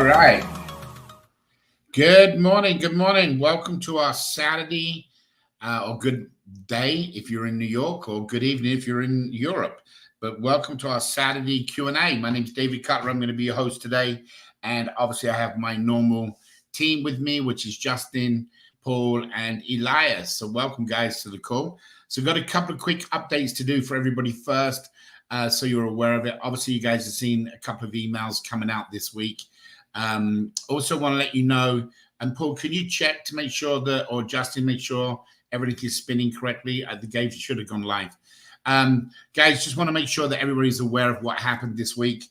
All right. Good morning. Good morning. Welcome to our Saturday, or good day if you're in New York, or good evening if you're in Europe. But welcome to our Saturday Q&A. My name is David Cutler. I'm going to be your host today. And obviously I have my normal team with me, which is Justin, Paul, and Elias. So welcome, guys, to the call. So got a couple of quick updates to do for everybody first, so you're aware of it. Obviously, you guys have seen a couple of emails coming out this week. Also want to let you know, and Paul, can you check to make sure that, or Justin, make sure everything is spinning correctly? The game should have gone live. Guys, just want to make sure that everybody's aware of what happened this week.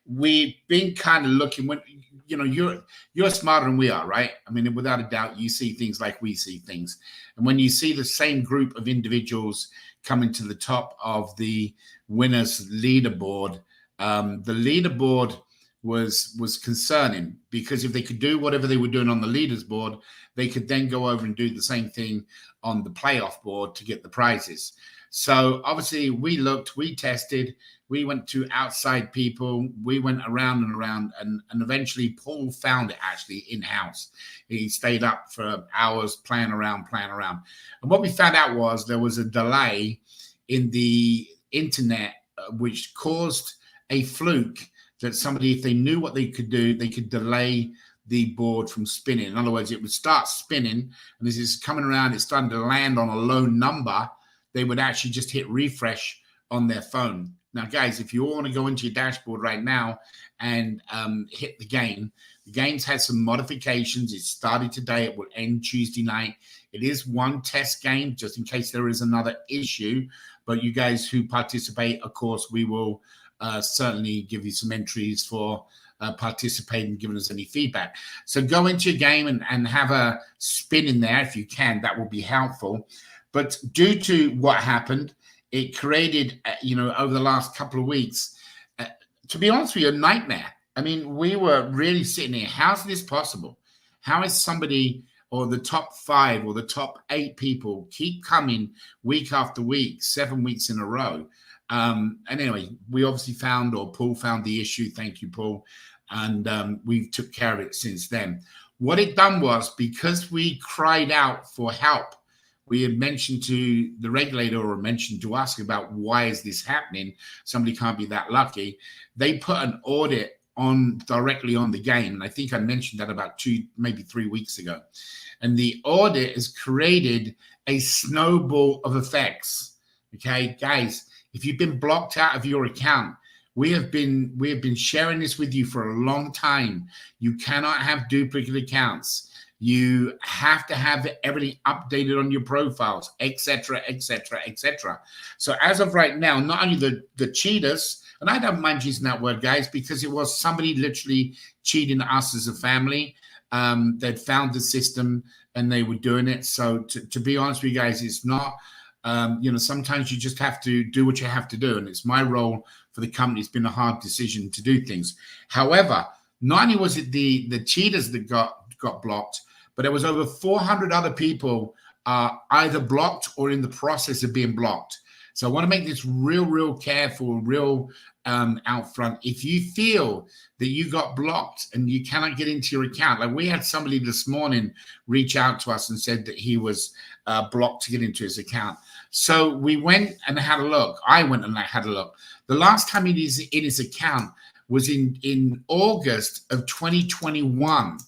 We've been kind of looking, when you're smarter than we are, right? I mean, without a doubt, you see things like we see things. And when you see the same group of individuals coming to the top of the winners leaderboard, the leaderboard was concerning, because if they could do whatever they were doing on the leaders board, they could then go over and do the same thing on the playoff board to get the prizes. So obviously we looked, we tested, we went to outside people, we went around and around, and eventually Paul found it actually in-house. He stayed up for hours playing around. And what we found out was there was a delay in the internet, which caused a fluke that somebody, if they knew what they could do, they could delay the board from spinning. In other words, it would start spinning, and as it's coming around, it's starting to land on a low number, they would actually just hit refresh on their phone. Now, guys, if you all want to go into your dashboard right now and hit the game, the game's had some modifications. It started today. It will end Tuesday night. It is one test game, just in case there is another issue. But you guys who participate, of course, we will certainly give you some entries for participating, giving us any feedback. So go into your game and have a spin in there if you can. That will be helpful. But due to what happened, it created, over the last couple of weeks, to be honest with you, a nightmare. I mean, we were really sitting here. How's this possible? How is somebody, or the top 5 or the top 8 people, keep coming week after week, 7 weeks in a row? And anyway, we obviously found, or Paul found the issue. Thank you, Paul. And we took care of it since then. What it done was, because we cried out for help, we had mentioned to the regulator, or mentioned to us, about why is this happening? Somebody can't be that lucky. They put an audit on directly on the game. And I think I mentioned that about 2, maybe 3 weeks ago. And the audit has created a snowball of effects. Okay, guys, if you've been blocked out of your account, we have been sharing this with you for a long time. You cannot have duplicate accounts. You have to have everything updated on your profiles, etc., etc., etc. So as of right now, not only the cheaters, and I don't mind using that word, guys, because it was somebody literally cheating us as a family. They'd found the system and they were doing it. So to be honest with you guys, it's not, sometimes you just have to do what you have to do. And it's my role for the company. It's been a hard decision to do things. However, not only was it the cheaters that got blocked, but there was over 400 other people either blocked or in the process of being blocked. So I want to make this real careful, real out front. If you feel that you got blocked and you cannot get into your account, like we had somebody this morning reach out to us and said that he was blocked to get into his account. So we went and had a look. I went and had a look. The last time he was in his account was in August of 2021.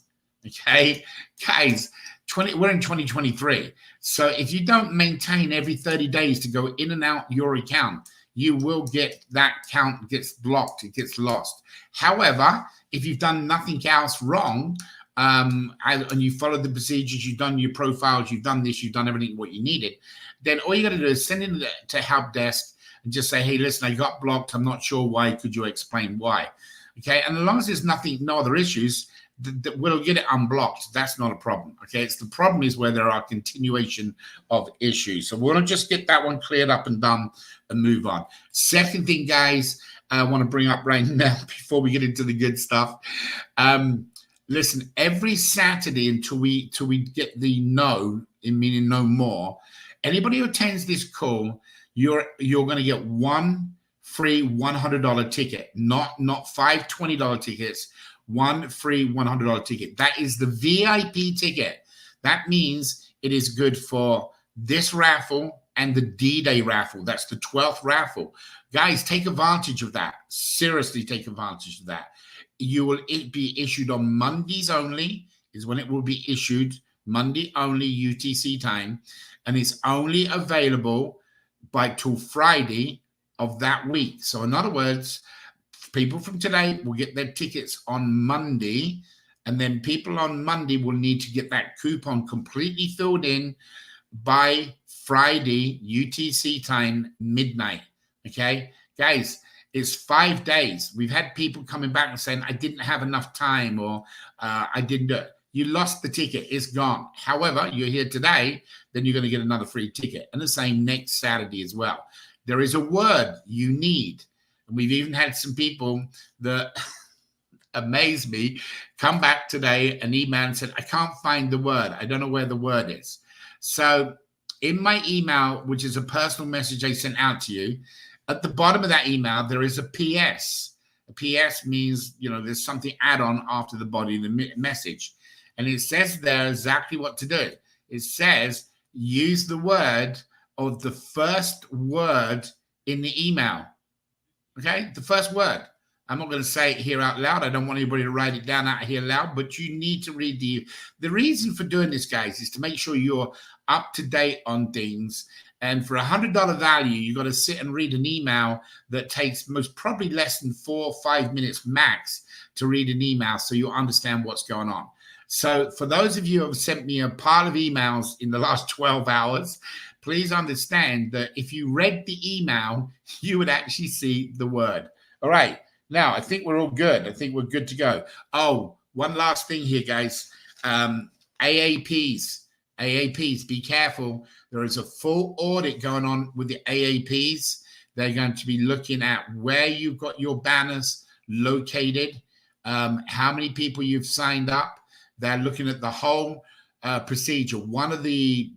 Okay, guys, we're in 2023. So if you don't maintain every 30 days to go in and out your account, you will get that account gets blocked, it gets lost. However, if you've done nothing else wrong, and you followed the procedures, you've done your profiles, you've done this, you've done everything what you needed, then all you got to do is send in to help desk and just say, hey, listen, I got blocked. I'm not sure why. Could you explain why? Okay, and as long as there's no other issues, we'll get it unblocked. That's not a problem. Okay, it's the problem is where there are continuation of issues. So we'll just get that one cleared up and done and move on. Second thing, guys, I want to bring up right now before we get into the good stuff. Listen, every Saturday until we get the no, meaning no more, anybody who attends this call, you're going to get one free $100 ticket, not 5 $20 tickets. one free $100 ticket. That is the VIP ticket. That means it is good for this raffle and the D-Day raffle. That's the 12th raffle. Guys, take advantage of that. Seriously, take advantage of that. You will be issued on Mondays only, is when it will be issued. Monday only UTC time. And it's only available till Friday of that week. So in other words, people from today will get their tickets on Monday, and then people on Monday will need to get that coupon completely filled in by Friday UTC time, midnight. Okay, guys, it's 5 days. We've had people coming back and saying, I didn't have enough time, or I didn't do it. You lost the ticket, it's gone. However, you're here today, then you're going to get another free ticket, and the same next Saturday as well. There is a word you need. And we've even had some people that amaze me come back today and email and said, I can't find the word. I don't know where the word is. So in my email, which is a personal message I sent out to you, at the bottom of that email, there is a PS. A PS means, there's something add-on after the body of the message. And it says there exactly what to do. It says, use the word or the first word in the email. Okay, the first word. I'm not going to say it here out loud. I don't want anybody to write it down out here loud, but you need to read the reason for doing this, guys, is to make sure you're up to date on things. And for $100 value, you've got to sit and read an email that takes most probably less than 4 or 5 minutes max to read an email, so you understand what's going on. So for those of you who have sent me a pile of emails in the last 12 hours, please understand that if you read the email, you would actually see the word. All right. Now, I think we're all good. I think we're good to go. Oh, one last thing here, guys. AAPs. AAPs, be careful. There is a full audit going on with the AAPs. They're going to be looking at where you've got your banners located, how many people you've signed up. They're looking at the whole procedure. One of the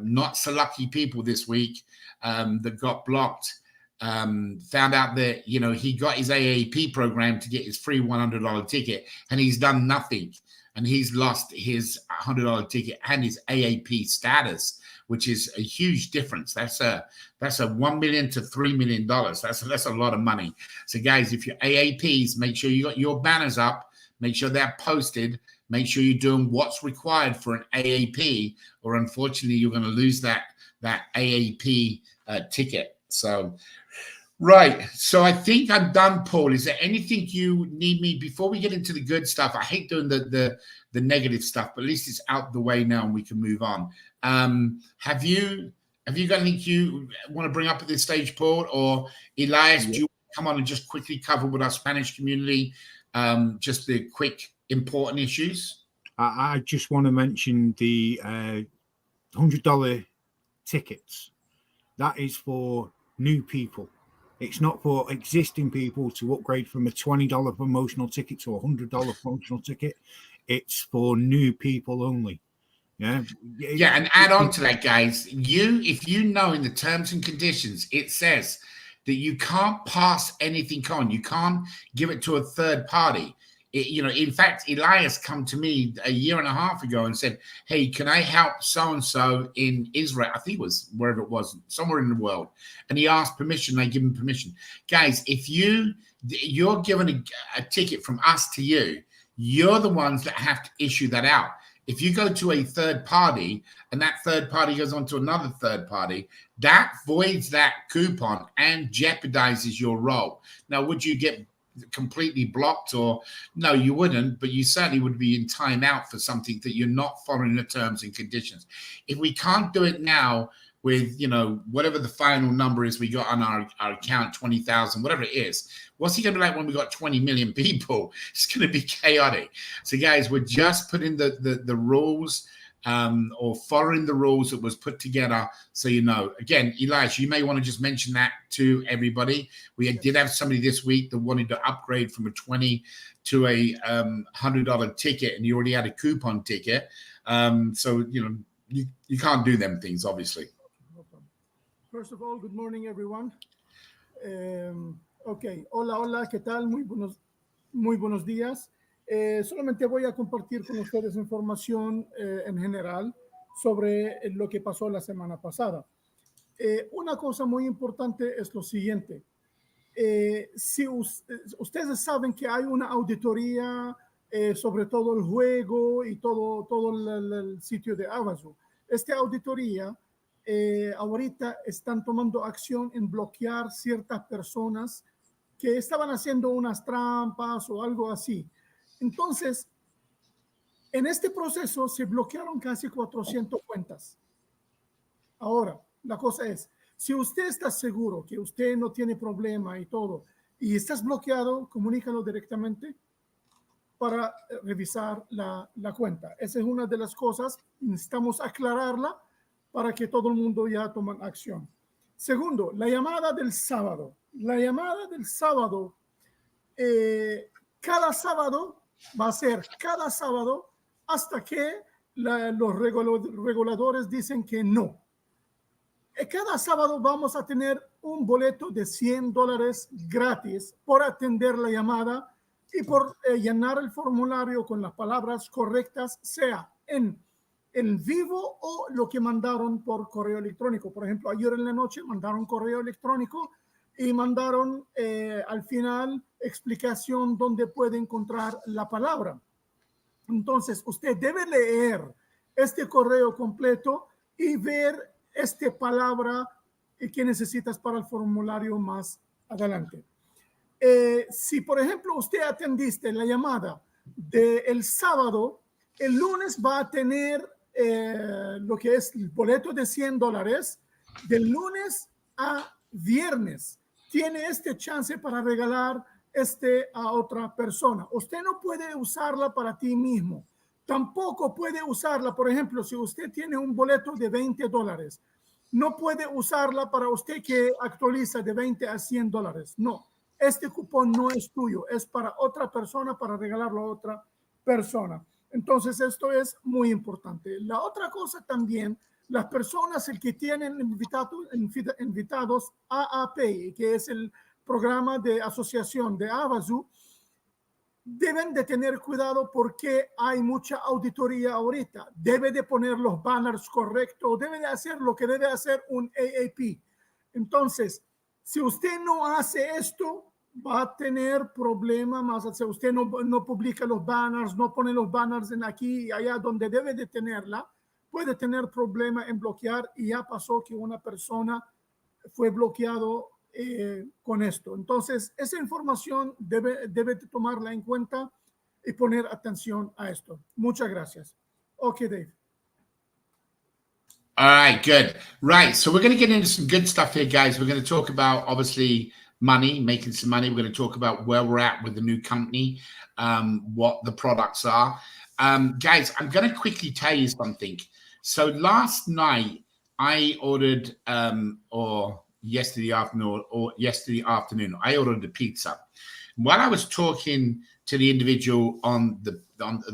not so lucky people this week that got blocked found out that he got his AAP program to get his free $100 ticket, and he's done nothing, and he's lost his $100 ticket and his AAP status, which is a huge difference. That's a $1 million to $3 million. That's a lot of money. So guys, if you're AAPs, make sure you got your banners up, make sure they're posted. Make sure you're doing what's required for an AAP, or unfortunately, you're going to lose that AAP ticket. So, right. So I think I'm done, Paul. Is there anything you need me before we get into the good stuff? I hate doing the negative stuff, but at least it's out the way now and we can move on. Have you got anything you want to bring up at this stage, Paul, or Elias? Yeah. Do you want to come on and just quickly cover with our Spanish community just the quick important issues? I just want to mention the $100 tickets. That is for new people. It's not for existing people to upgrade from a $20 promotional ticket to a $100 promotional ticket. It's for new people only. Yeah. Yeah, and add on to that, guys. If you know in the terms and conditions, it says that you can't pass anything on. You can't give it to a third party. In fact, Elias come to me a year and a half ago and said, hey, can I help so-and-so in Israel? I think it was wherever it was, somewhere in the world. And he asked permission. I give him permission. Guys, if you're given a ticket from us to you, you're the ones that have to issue that out. If you go to a third party and that third party goes on to another third party, that voids that coupon and jeopardizes your role. Now, would you get completely blocked? Or no, you wouldn't, but you certainly would be in timeout for something that you're not following the terms and conditions. If we can't do it now with whatever the final number is we got on our account, 20,000, whatever it is, what's it going to be like when we got 20 million people? It's going to be chaotic. So guys, we're just putting the rules or following the rules that was put together. So, again, Elias, you may want to just mention that to everybody. We did have somebody this week that wanted to upgrade from a $20 to a $100 ticket, and you already had a coupon ticket. So, you can't do them things, obviously. First of all, good morning, everyone. Okay, hola, ¿qué tal? Muy buenos días. Solamente voy a compartir con ustedes información en general sobre lo que pasó la semana pasada. Una cosa muy importante es lo siguiente. Si ustedes saben que hay una auditoría sobre todo el juego y todo el sitio de Avazoo. Esta auditoría ahorita están tomando acción en bloquear ciertas personas que estaban haciendo unas trampas o algo así. Entonces, en este proceso se bloquearon casi 400 cuentas. Ahora, la cosa es, si usted está seguro que usted no tiene problema y todo, y estás bloqueado, comunícalo directamente para revisar la cuenta. Esa es una de las cosas, necesitamos aclararla para que todo el mundo ya tome acción. Segundo, la llamada del sábado. La llamada del sábado, cada sábado, va a ser cada sábado hasta que los reguladores dicen que no. Cada sábado vamos a tener un boleto de $100 gratis por atender la llamada y por llenar el formulario con las palabras correctas, sea en vivo o lo que mandaron por correo electrónico. Por ejemplo, ayer en la noche mandaron correo electrónico y mandaron al final explicación donde puede encontrar la palabra. Entonces, usted debe leer este correo completo y ver esta palabra que necesitas para el formulario más adelante. Si, por ejemplo, usted atendiste la llamada del sábado, el lunes va a tener lo que es el boleto de $100 del lunes a viernes. Tiene este chance para regalar a otra persona. Usted no puede usarla para ti mismo. Tampoco puede usarla, por ejemplo, si usted tiene un boleto de $20, no puede usarla para usted que actualiza de $20 a $100. No, este cupón no es tuyo, es para otra persona, para regalarlo a otra persona. Entonces, esto es muy importante. La otra cosa también, las personas que tienen invitados AAP, que es el programa de asociación de Avazoo, deben de tener cuidado porque hay mucha auditoría ahorita. Debe de poner los banners correctos, debe de hacer lo que debe hacer un AAP. Entonces, si usted no hace esto, va a tener problemas más. Si usted no publica los banners, no pone los banners en aquí y allá donde debe de tenerla, puede tener problemas en bloquear, y ya pasó que una persona fue bloqueado con esto. Entonces, esa información debe tomarla en cuenta y poner atención a esto. Muchas gracias. Okay, Dave. All right, good. Right, so we're going to get into some good stuff here, guys. We're going to talk about, obviously, money, making some money. We're going to talk about where we're at with the new company, what the products are. Guys, I'm going to quickly tell you something. So last night, I ordered, or yesterday afternoon, I ordered a pizza. While I was talking to the individual on the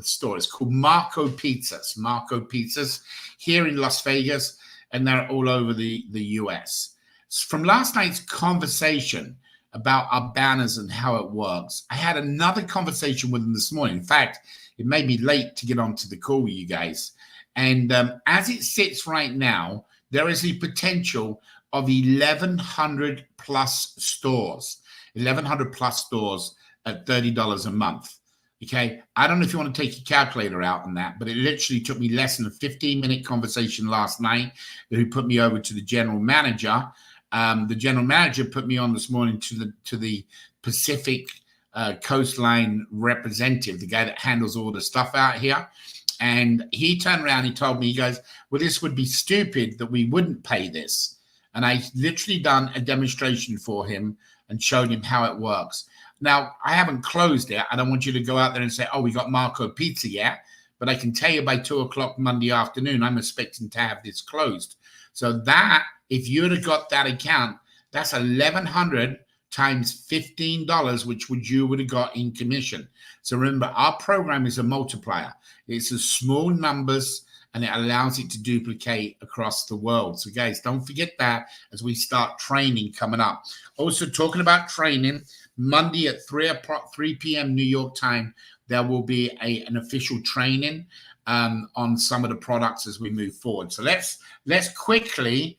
store, it's called Marco Pizzas here in Las Vegas, and they're all over the US. From last night's conversation about our banners and how it works, I had another conversation with them this morning. In fact, it made me late to get onto the call with you guys. And as it sits right now, there is a potential of 1,100 plus stores at $30 a month. Okay. I don't know if you want to take your calculator out on that, but it literally took me less than a 15-minute conversation last night who put me over to the general manager. The general manager put me on this morning to the Pacific Coastline representative, the guy that handles all the stuff out here. And he turned around, he told me, he goes, well, this would be stupid that we wouldn't pay this. And I literally done a demonstration for him and showed him how it works. Now, I haven't closed it. I don't want you to go out there and say, oh, we got Marco Pizza yet. But I can tell you by 2 o'clock Monday afternoon, I'm expecting to have this closed. So that, if you'd have got that account, that's 1,100 times $15, which you would have got in commission. So remember, our program is a multiplier. It's a small numbers, and it allows it to duplicate across the world. So guys, don't forget that as we start training coming up. Also talking about training, Monday at 3 p.m. New York time, there will be an official training on some of the products as we move forward. So let's quickly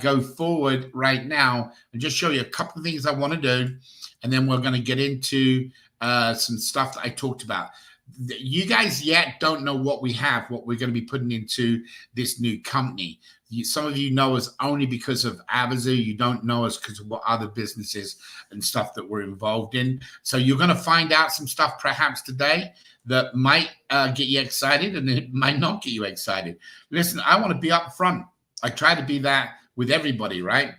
go forward right now and just show you a couple of things I want to do, and then we're going to get into some stuff that I talked about. You guys yet don't know what we're going to be putting into this new company. Some of you know us only because of Avazoo. You don't know us because of what other businesses and stuff that we're involved in. So you're going to find out some stuff perhaps today that might get you excited, and it might not get you excited. Listen, I want to be up front. I try to be that with everybody, right?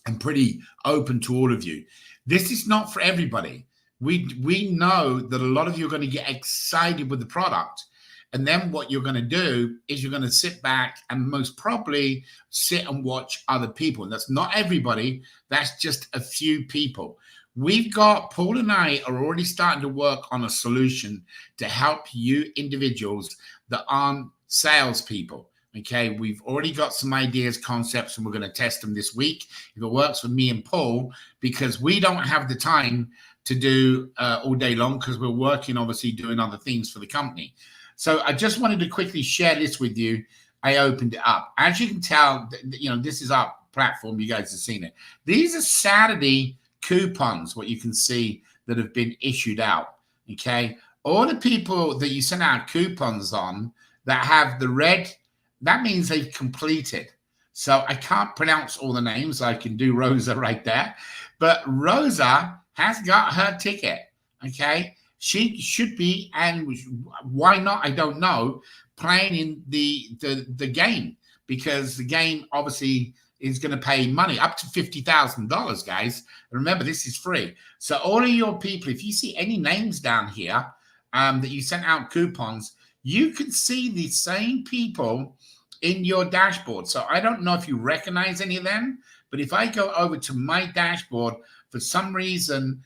I'm pretty open to all of you. This is not for everybody. We know that a lot of you are going to get excited with the product. And then what you're going to do is you're going to sit back and most probably sit and watch other people. And that's not everybody. That's just a few people. Paul and I are already starting to work on a solution to help you individuals that aren't salespeople. Okay, we've already got some ideas, concepts, and we're going to test them this week. If it works for me and Paul, because we don't have the time to do all day long because we're working, obviously, doing other things for the company. So I just wanted to quickly share this with you. I opened it up. As you can tell, this is our platform. You guys have seen it. These are Saturday coupons, what you can see that have been issued out. Okay, all the people that you send out coupons on that have the red, that means they've completed. So I can't pronounce all the names. I can do Rosa right there, but Rosa has got her ticket. Okay, she should be, and why not? I don't know, playing in the game, because the game obviously is going to pay money up to $50,000, guys. Remember, this is free. So all of your people, if you see any names down here that you sent out coupons, you can see the same people in your dashboard. So I don't know if you recognize any of them, but if I go over to my dashboard, for some reason,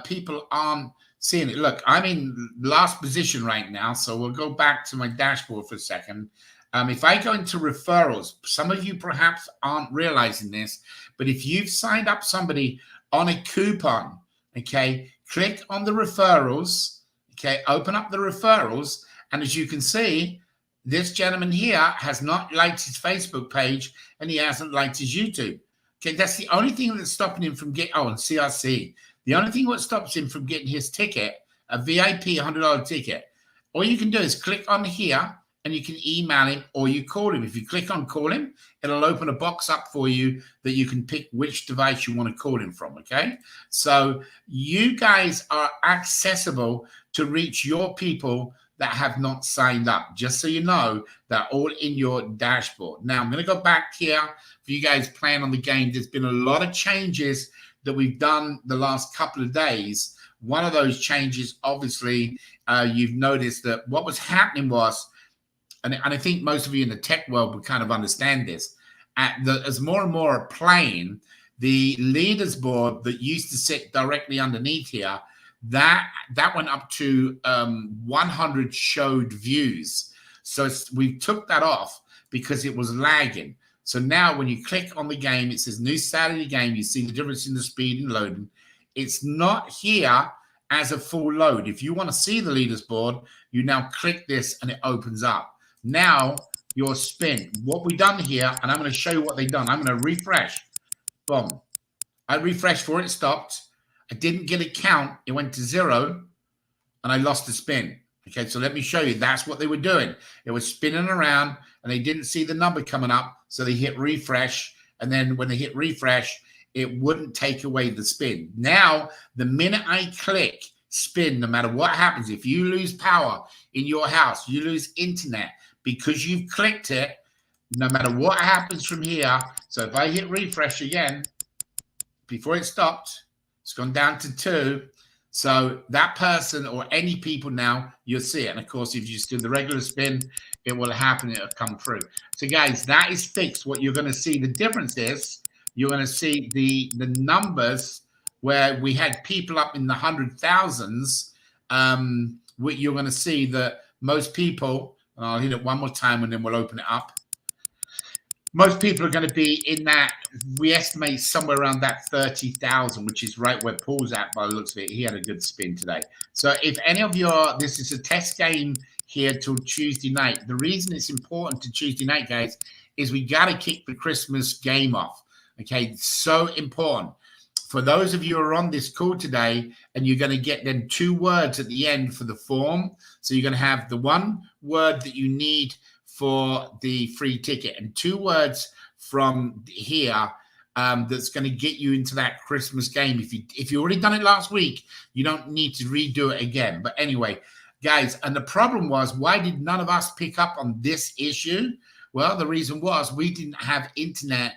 people aren't seeing it. Look, I'm in last position right now, so we'll go back to my dashboard for a second. If I go into referrals, some of you perhaps aren't realizing this, but if you've signed up somebody on a coupon, okay, click on the referrals, okay, open up the referrals, and as you can see, this gentleman here has not liked his Facebook page and he hasn't liked his YouTube. Okay, that's the only thing that's stopping him from getting, and CRC. The only thing what stops him from getting his ticket, a VIP $100 ticket, all you can do is click on here and you can email him or you call him. If you click on call him, it'll open a box up for you that you can pick which device you want to call him from, okay? So you guys are accessible to reach your people that have not signed up, just so you know, they're all in your dashboard. Now, I'm going to go back here for you guys playing on the game. There's been a lot of changes that we've done the last couple of days. One of those changes, obviously, you've noticed that what was happening was, and I think most of you in the tech world would kind of understand this, as more and more are playing, the leaders board that used to sit directly underneath here, that went up to 100 showed views. So we took that off because it was lagging. So now when you click on the game, it says new Saturday game. You see the difference in the speed and loading. It's not here as a full load. If you want to see the leaders board, you now click this and it opens up. Now your spin. What we done here, and I'm going to show you what they've done. I'm going to refresh. Boom. I refreshed for it, stopped. I didn't get a count. It went to 0 and I lost the spin. Okay, so let me show you. That's what they were doing. It was spinning around and they didn't see the number coming up. So they hit refresh. And then when they hit refresh, it wouldn't take away the spin. Now, the minute I click spin, no matter what happens, if you lose power in your house, you lose internet because you've clicked it, no matter what happens from here. So if I hit refresh again, before it stopped, it's gone down to 2. So that person or any people now, you'll see it. And of course, if you just do the regular spin, it will happen. It'll come through. So guys, that is fixed. What you're going to see, the difference is you're going to see the numbers where we had people up in the 100,000s. You're going to see that most people, and I'll hit it one more time and then we'll open it up. most people are going to be in that. We estimate somewhere around that 30,000, which is right where Paul's at by the looks of it. He had a good spin today. So if any of you are, this is a test game here till Tuesday night. The reason it's important to Tuesday night, guys, is we got to kick the Christmas game off. Okay, it's so important. For those of you who are on this call today, and you're going to get them 2 words at the end for the form. So you're going to have the 1 word that you need for the free ticket and 2 words from here that's going to get you into that Christmas game. If you already done it last week, you don't need to redo it again. But anyway, guys, and the problem was, why did none of us pick up on this issue? Well, the reason was we didn't have internet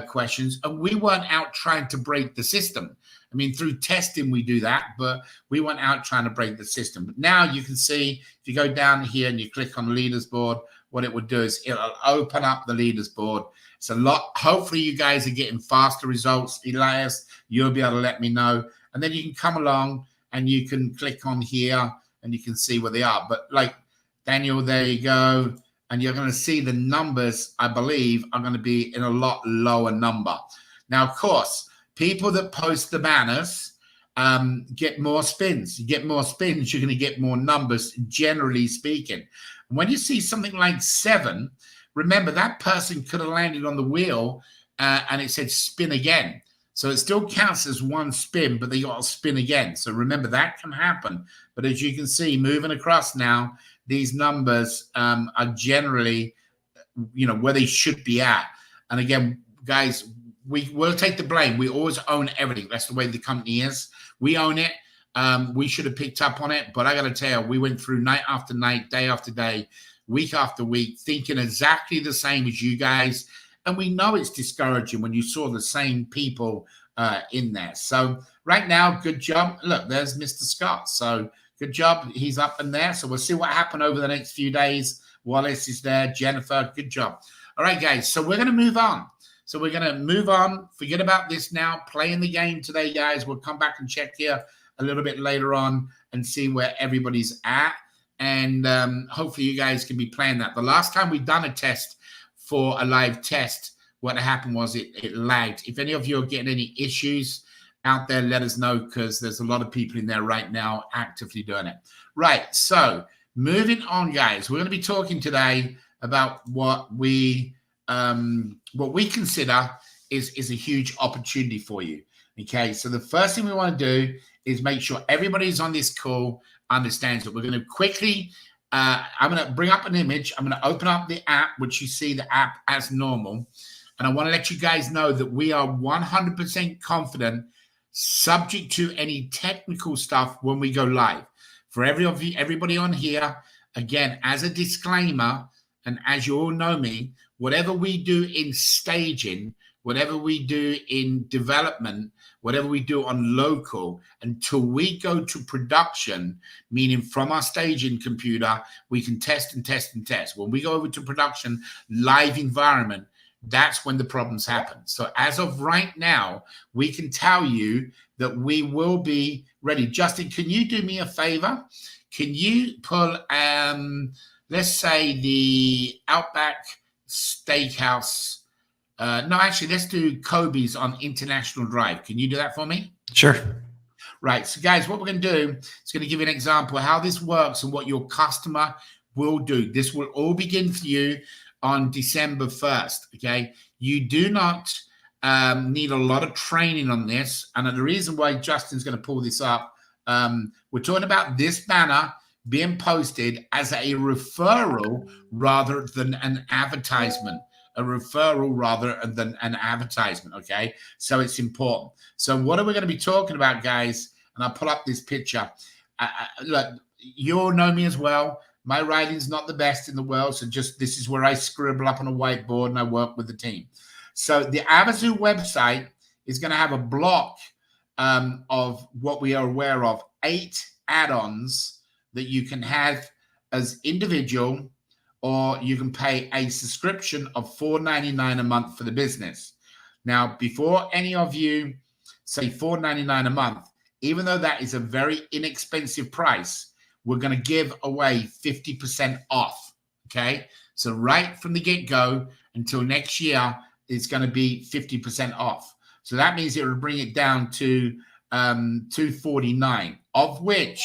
questions, and we weren't out trying to break the system. I mean, through testing, we do that, but we weren't out trying to break the system. But now you can see, if you go down here and you click on leaders board, what it would do is it'll open up the leaders board. It's a lot. Hopefully you guys are getting faster results. Elias, you'll be able to let me know. And then you can come along and you can click on here and you can see where they are. But like Daniel, there you go. And you're going to see the numbers, I believe, are going to be in a lot lower number. Now, of course, people that post the banners get more spins. You get more spins, you're going to get more numbers, generally speaking. And when you see something like 7, remember that person could have landed on the wheel and it said spin again. So it still counts as 1 spin, but they got to spin again. So remember, that can happen. But as you can see, moving across now, these numbers are generally, where they should be at. And again, guys, we will take the blame. We always own everything. That's the way the company is. We own it. We should have picked up on it. But I got to tell you, we went through night after night, day after day, week after week, thinking exactly the same as you guys. And we know it's discouraging when you saw the same people in there. So right now, good job. Look, there's Mr. Scott. So good job. He's up in there. So we'll see what happened over the next few days. Wallace is there. Jennifer, good job. All right, guys. So we're going to move on. Forget about this now. Playing the game today, guys. We'll come back and check here a little bit later on and see where everybody's at. And hopefully you guys can be playing that. The last time we done a test for a live test, what happened was it lagged. If any of you are getting any issues out there, let us know, because there's a lot of people in there right now actively doing it. Right, so moving on, guys. We're going to be talking today about what we consider is a huge opportunity for you. Okay, so the first thing we want to do is make sure everybody's on this call understands that we're going to quickly I'm going to bring up an image. I'm going to open up the app, which you see the app as normal. And I want to let you guys know that we are 100% confident, subject to any technical stuff when we go live. For everybody on here, again, as a disclaimer, and as you all know me, whatever we do in staging, whatever we do in development, whatever we do on local, until we go to production, meaning from our staging computer, we can test and test and test. When we go over to production, live environment, that's when the problems happen. So as of right now, we can tell you that we will be ready. Justin, can you do me a favor? Can you pull, let's say, the Outback Steakhouse? No, actually, let's do Kobe's on International Drive. Can you do that for me? Sure. Right. So, guys, what we're going to do is going to give you an example of how this works and what your customer will do. This will all begin for you on December 1st. Okay. You do not need a lot of training on this. And the reason why Justin's going to pull this up, we're talking about this banner being posted as a referral rather than an advertisement. A referral rather than an advertisement, okay? So it's important. So what are we going to be talking about, guys? And I'll pull up this picture. Look, you all know me as well. My writing's not the best in the world, so just this is where I scribble up on a whiteboard and I work with the team. So the Avazoo website is going to have a block of what we are aware of, 8 add-ons that you can have as individual, or you can pay a subscription of $4.99 a month for the business. Now, before any of you say $4.99 a month, even though that is a very inexpensive price, we're going to give away 50% off, okay? So right from the get-go until next year, it's going to be 50% off. So that means it will bring it down to $249, of which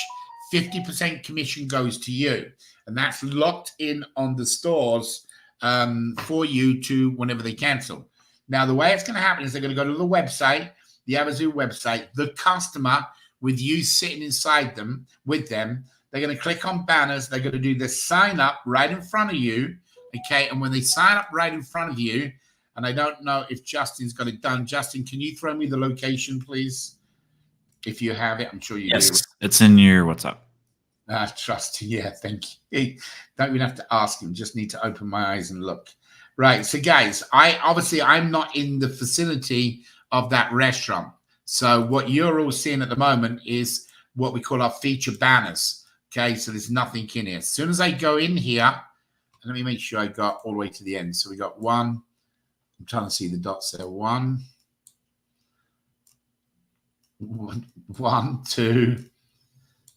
50% commission goes to you. And that's locked in on the stores for you to whenever they cancel. Now, the way it's going to happen is they're going to go to the website, the Avazoo website, the customer with you sitting inside them with them. They're going to click on banners. They're going to do the sign up right in front of you. Okay. And when they sign up right in front of you, and I don't know if Justin's got it done. Justin, can you throw me the location, please? If you have it, I'm sure you do. Yes, it's in your WhatsApp. Trust. Yeah, thank you. Don't even have to ask him. Just need to open my eyes and look. Right. So, guys, I'm not in the facility of that restaurant. So what you're all seeing at the moment is what we call our feature banners. Okay. So there's nothing in here. As soon as I go in here, let me make sure I got all the way to the end. So we got one. I'm trying to see the dots there. One, two,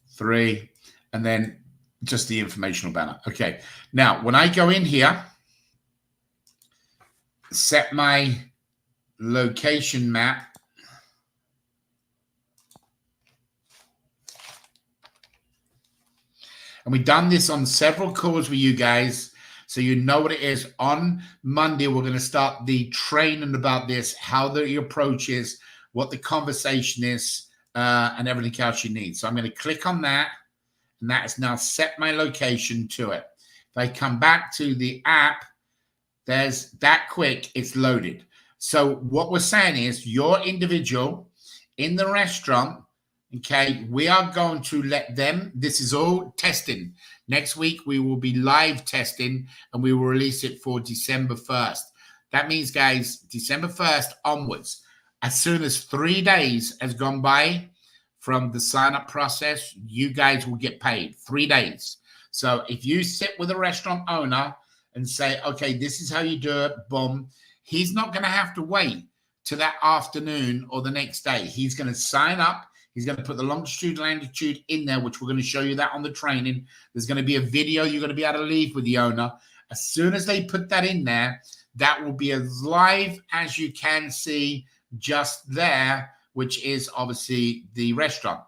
three, and then just the informational banner. Okay. Now, when I go in here, set my location map. And we've done this on several calls with you guys, so you know what it is. On Monday, we're going to start the training about this, how the approach is, what the conversation is, and everything else you need. So I'm going to click on that, and that has now set my location to it. If I come back to the app, there's that quick, it's loaded. So what we're saying is your individual in the restaurant, okay, we are going to let them, this is all testing. Next week, we will be live testing and we will release it for December 1st. That means, guys, December 1st onwards, as soon as 3 days has gone by from the sign-up process, you guys will get paid 3 days. So if you sit with a restaurant owner and say, okay, this is how you do it, boom, he's not going to have to wait to that afternoon or the next day. He's going to sign up. He's going to put the longitude, latitude in there, which we're going to show you that on the training. There's going to be a video you're going to be able to leave with the owner. As soon as they put that in there, that will be as live as you can see just there, which is obviously the restaurant.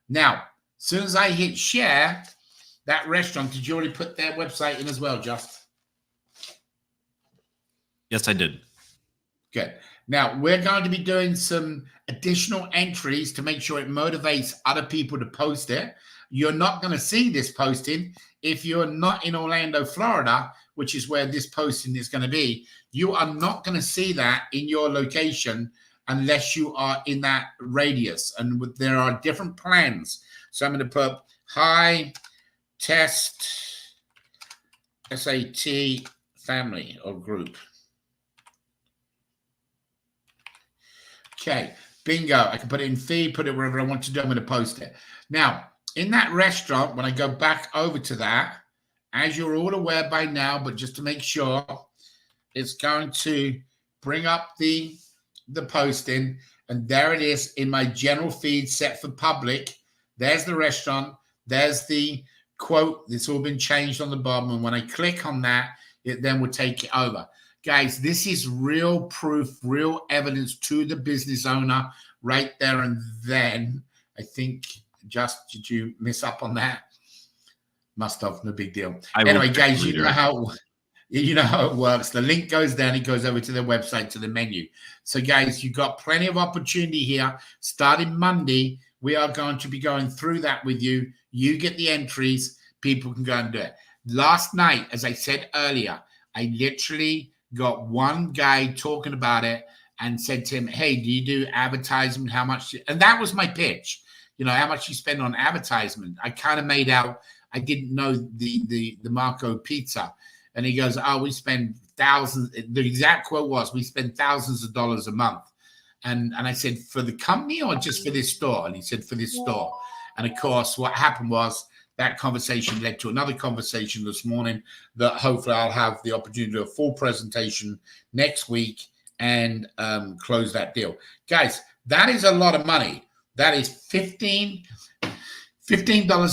Now, as soon as I hit share, that restaurant, did you already put their website in as well, Just? Yes, I did. Good. Now, we're going to be doing some additional entries to make sure it motivates other people to post it. You're not going to see this posting if you're not in Orlando, Florida, which is where this posting is going to be. You are not going to see that in your location unless you are in that radius. And there are different plans. So I'm going to put high test SAT family or group. Okay, bingo. I can put it in feed, put it wherever I want to do. I'm going to post it. Now, in that restaurant, when I go back over to that, as you're all aware by now, but just to make sure, it's going to bring up the posting, and there it is in my general feed set for public. There's the restaurant. There's the quote. It's all been changed on the bottom, and when I click on that, it then will take it over. Guys, this is real proof, real evidence to the business owner right there and then. I think, Just, did you miss up on that? Must have, no big deal. Anyway, guys, you know how it works. The link goes down, it goes over to the website, to the menu. So, guys, you've got plenty of opportunity here. Starting Monday, we are going to be going through that with you. You get the entries, people can go and do it. Last night, as I said earlier, I literally got one guy talking about it and said to him, hey, do you do advertisement? How much? And that was my pitch. You know, how much you spend on advertisement. I kind of made out, I didn't know the Marco pizza. And he goes, oh, we spend thousands. The exact quote was, we spend thousands of dollars a month. And I said, for the company or just for this store? And he said, for this store. And of course, what happened was, that conversation led to another conversation this morning that hopefully I'll have the opportunity to do a full presentation next week and close that deal. Guys, that is a lot of money. That is $15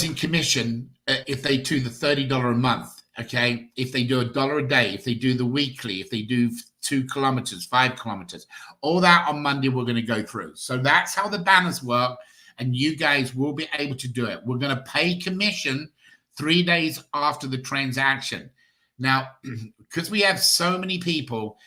in commission if they do the $30 a month. Okay, if they do $1 a day, if they do the weekly, if they do 2 kilometers, 5 kilometers, all that on Monday we're going to go through. So that's how the banners work, and you guys will be able to do it. We're going to pay commission 3 days after the transaction. Now, because we have so many people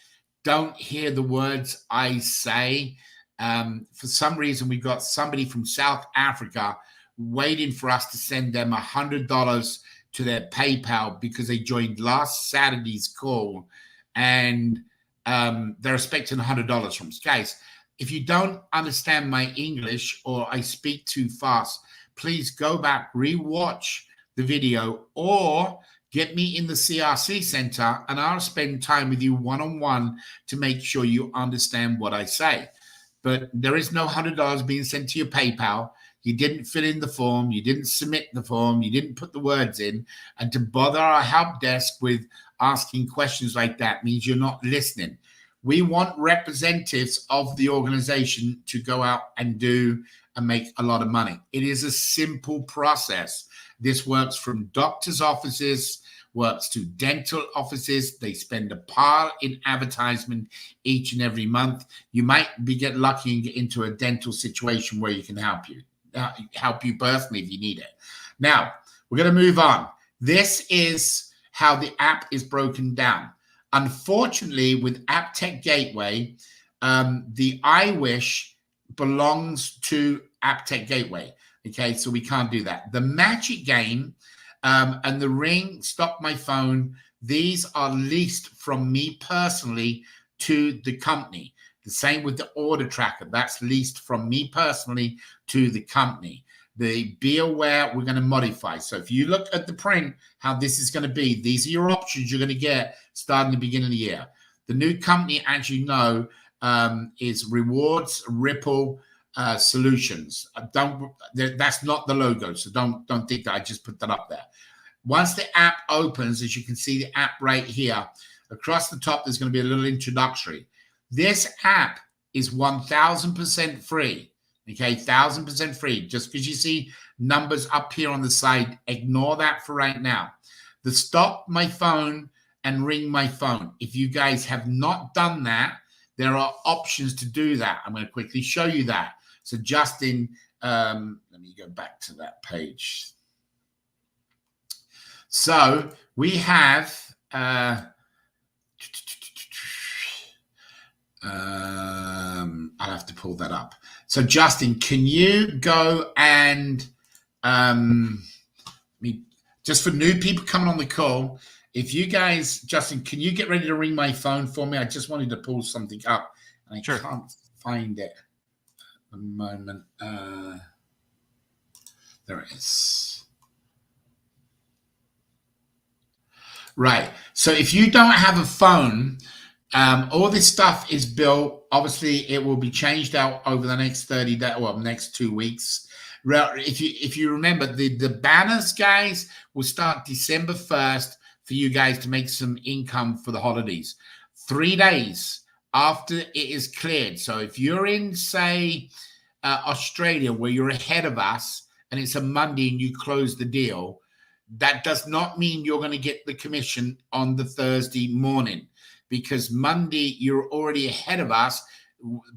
don't hear the words I say, for some reason we've got somebody from South Africa waiting for us to send them $100 to their PayPal because they joined last Saturday's call, and they're expecting $100 from us. Guys, if you don't understand my English or I speak too fast, please go back, rewatch the video, or get me in the CRC center and I'll spend time with you one-on-one to make sure you understand what I say. But there is no $100 being sent to your PayPal. You didn't fill in the form. You didn't submit the form. You didn't put the words in. And to bother our help desk with asking questions like that means you're not listening. We want representatives of the organization to go out and do and make a lot of money. It is a simple process. This works from doctors' offices, works to dental offices. They spend a pile in advertisement each and every month. You might get lucky and get into a dental situation where you can help you personally if you need it. Now, we're going to move on. This is how the app is broken down. Unfortunately, with App Tech Gateway, the iWish belongs to App Tech Gateway. Okay, so we can't do that. The Magic Game and the Ring, Stop My Phone, these are leased from me personally to the company. The same with the Order Tracker. That's leased from me personally to the company. Be aware we're going to modify. So if you look at the print, how this is going to be, these are your options you're going to get starting the beginning of the year. The new company, as you know, is Rewards Ripple Solutions. That's not the logo, so don't think that I just put that up there. Once the app opens, as you can see the app right here, across the top there's going to be a little introductory. This app is 1,000% free. Okay, 1,000% free. Just because you see numbers up here on the side, ignore that for right now. The Stop My Phone and Ring My Phone. If you guys have not done that, there are options to do that. I'm going to quickly show you that. So Justin, let me go back to that page. So we have, I'll have to pull that up. So Justin, can you go and, just for new people coming on the call, if you guys, Justin, can you get ready to ring my phone for me? I just wanted to pull something up and I can't find it at the moment. There it is. Right. So if you don't have a phone, all this stuff is built. Obviously, it will be changed out over the next 30 days, well, next 2 weeks. If you remember, the banners, guys, will start December 1st for you guys to make some income for the holidays. 3 days after it is cleared. So if you're in, say, Australia, where you're ahead of us, and it's a Monday and you close the deal, that does not mean you're going to get the commission on the Thursday morning, because Monday you're already ahead of us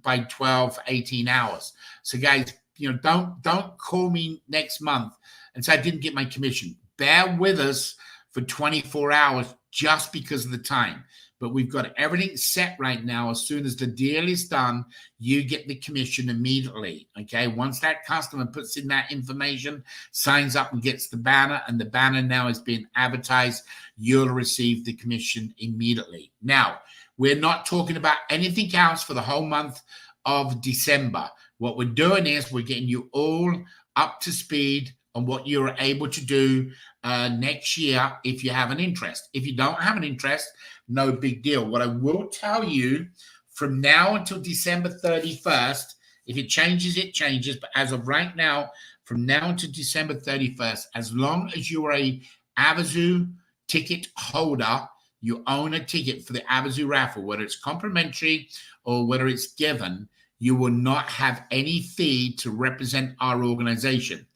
by 12, 18 hours. So guys, don't call me next month and say I didn't get my commission. Bear with us for 24 hours just because of the time. But we've got everything set right now. As soon as the deal is done, you get the commission immediately. Okay. Once that customer puts in that information, signs up and gets the banner, and the banner now is being advertised, you'll receive the commission immediately. Now, we're not talking about anything else for the whole month of December. What we're doing is we're getting you all up to speed on what you're able to do next year if you have an interest. If you don't have an interest, no big deal. What I will tell you, from now until December 31st, if it changes, it changes. But as of right now, from now until December 31st, as long as you are a Avazoo ticket holder, you own a ticket for the Avazoo raffle, whether it's complimentary or whether it's given, you will not have any fee to represent our organization.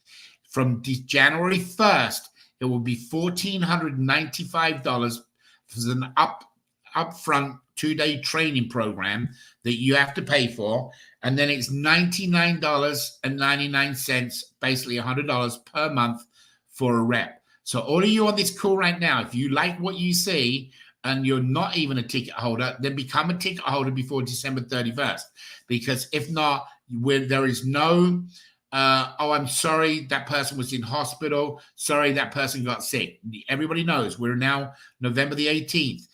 From January 1st, it will be $1,495 for an upfront 2-day training program that you have to pay for. And then it's $99.99, basically $100 per month for a rep. So all of you on this call right now, if you like what you see and you're not even a ticket holder, then become a ticket holder before December 31st. Because if not, there is no, oh, I'm sorry, that person was in hospital. Sorry, that person got sick. Everybody knows we're now November the 18th.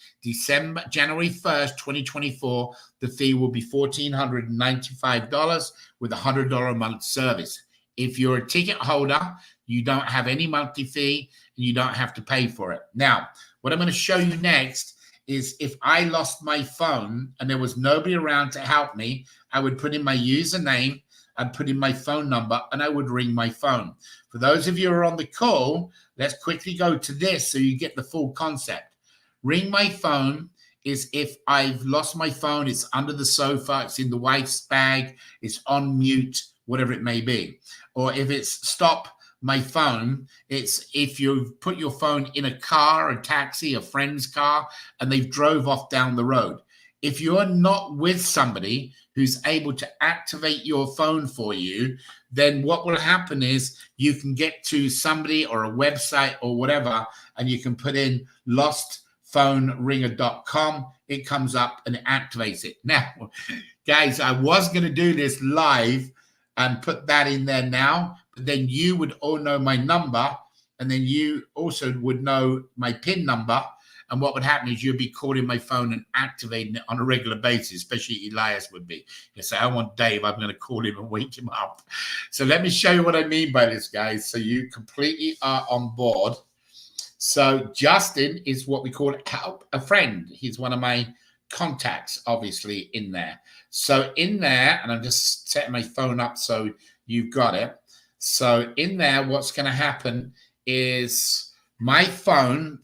January 1st, 2024, the fee will be $1,495 with $100 a month service. If you're a ticket holder, you don't have any monthly fee and you don't have to pay for it. Now, what I'm going to show you next is if I lost my phone and there was nobody around to help me, I would put in my username, I'd put in my phone number, and I would ring my phone. For those of you who are on the call, let's quickly go to this so you get the full concept. Ring my phone is if I've lost my phone, it's under the sofa, it's in the wife's bag, it's on mute, whatever it may be. Or if it's stop my phone, it's if you've put your phone in a car, a taxi, a friend's car, and they've drove off down the road. If you're not with somebody who's able to activate your phone for you, then what will happen is you can get to somebody or a website or whatever, and you can put in lostphoneringer.com. It comes up and it activates it. Now, guys, I was going to do this live and put that in there now, but then you would all know my number, and then you also would know my PIN number. And what would happen is you'd be calling my phone and activating it on a regular basis, especially Elias would be. You say, I want Dave. I'm going to call him and wake him up. So let me show you what I mean by this, guys, so you completely are on board. So Justin is what we call help a friend. He's one of my contacts, obviously, in there. So in there, and I'm just setting my phone up so you've got it. So in there, what's going to happen is my phone,